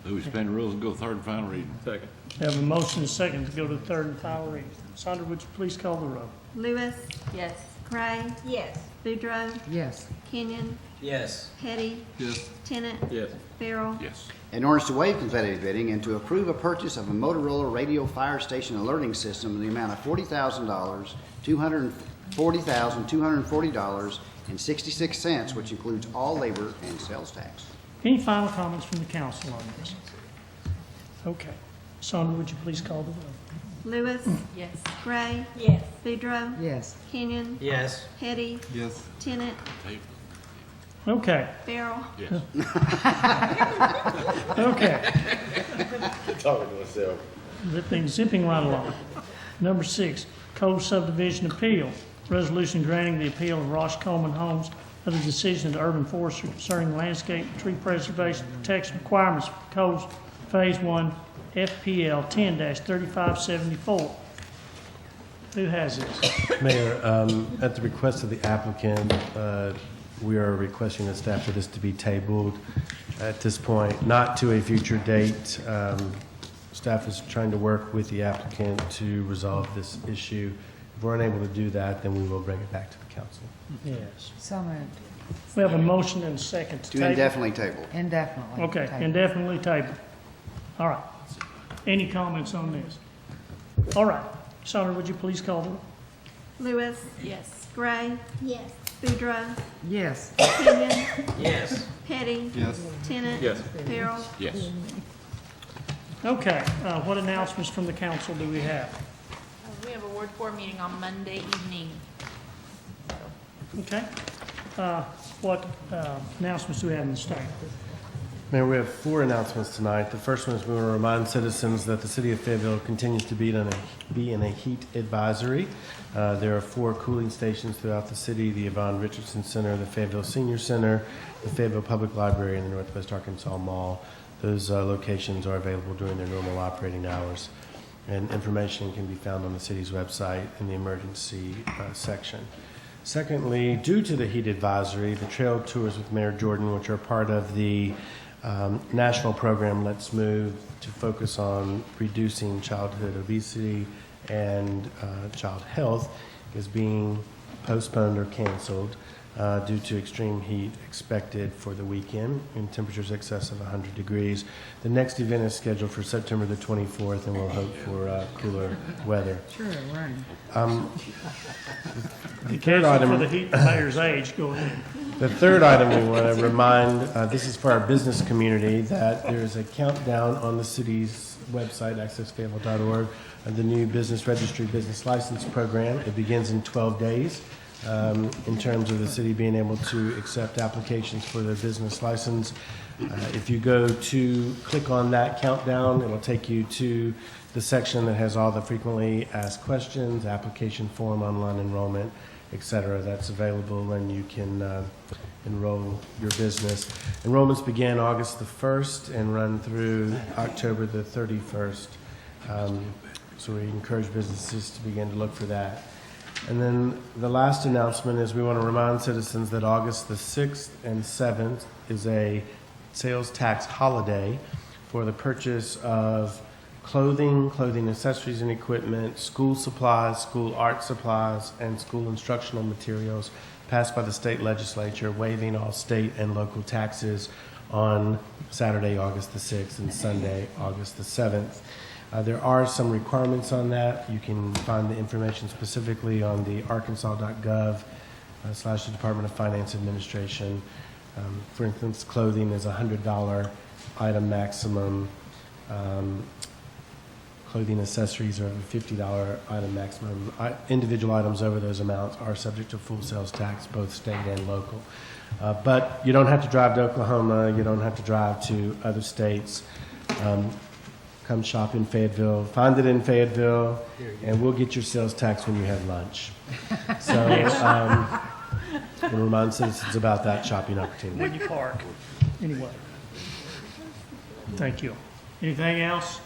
We suspend the rules and go to third and final reading. Second. Have a motion and a second to go to the third and final reading. Sandra, would you please call the roll? Lewis. Yes. Gray. Yes. Boudreaux. Yes. Kenyon. Yes. Petty. Yes. Tennant. Yes. Farrell. Yes. An ordinance to waive competitive bidding and to approve a purchase of a Motorola radio fire station alerting system in the amount of $40,240.66, which includes all labor and sales tax. Any final comments from the council on this? Okay. Sandra, would you please call the roll? Lewis. Yes. Gray. Yes. Boudreaux. Yes. Kenyon. Yes. Petty. Yes. Tennant. Okay. Farrell. Yes. Okay. Talking to myself. Zipping right along. Number 6, Cole Subdivision Appeal. Resolution granting the appeal of Ross Coleman Homes of the decision of the urban forester concerning landscape and tree preservation protection requirements for Cole's Phase 1 FPL 10-3574. Who has this? Mayor, at the request of the applicant, we are requesting the staff for this to be tabled at this point, not to a future date. Staff is trying to work with the applicant to resolve this issue. If we're unable to do that, then we will bring it back to the council. Yes. So moved. We have a motion and a second to To table. indefinitely table. Indefinitely. Okay, Table. indefinitely table. All right. Any comments on this? All right. Sandra, would you please call the roll? Lewis. Yes. Gray. Yes. Boudreaux. Yes. Kenyon. Yes. Petty. Yes. Tennant. Yes. Farrell. Yes. Okay, what announcements from the council do we have? We have a Ward 4 meeting on Monday evening. Okay. What announcements do we have in the staff? Mayor, we have 4 announcements tonight. The first one is we want to remind citizens that the city of Fayetteville continues to be in a heat advisory. There are 4 cooling stations throughout the city: the Yvonne Richardson Center, the Fayetteville Senior Center, the Fayetteville Public Library, and the Northwest Arkansas Mall. Those locations are available during their normal operating hours, and information can be found on the city's website in the emergency section. Secondly, due to the heat advisory, the trail tours with Mayor Jordan, which are part of the national program, Let's Move, to focus on reducing childhood obesity and child health, is being postponed or canceled due to extreme heat expected for the weekend in temperatures excess of 100 degrees. The next event is scheduled for September the 24th, and we'll hope for cooler weather. Sure, right. The third item, For the heat, the mayor's age, go ahead. the third item we want to remind, this is for our business community, that there is a countdown on the city's website, accessfayetteville.org, of the new business registry business license program. It begins in 12 days. In terms of the city being able to accept applications for their business license. If you go to click on that countdown, it'll take you to the section that has all the frequently asked questions, application form, online enrollment, etc. That's available, and you can enroll your business. Enrollments begin August the 1st and run through October the 31st. So we encourage businesses to begin to look for that. And then the last announcement is we want to remind citizens that August the 6th and 7th is a sales tax holiday for the purchase of clothing, clothing accessories and equipment, school supplies, school art supplies, and school instructional materials passed by the state legislature, waiving all state and local taxes on Saturday, August the 6th, and Sunday, August the 7th. There are some requirements on that. You can find the information specifically on the arkansas.gov / the Department of Finance Administration. For instance, clothing is $100 item maximum. Clothing accessories are a $50 item maximum. Individual items over those amounts are subject to full sales tax, both state and local. But you don't have to drive to Oklahoma. You don't have to drive to other states. Come shop in Fayetteville, find it in Fayetteville, and we'll get your sales tax when you have lunch. So we'll remind citizens about that shopping opportunity. When you park, anyway. Thank you. Anything else?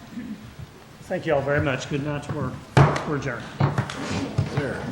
Thank you all very much. Good night's work. We're adjourned. Sure.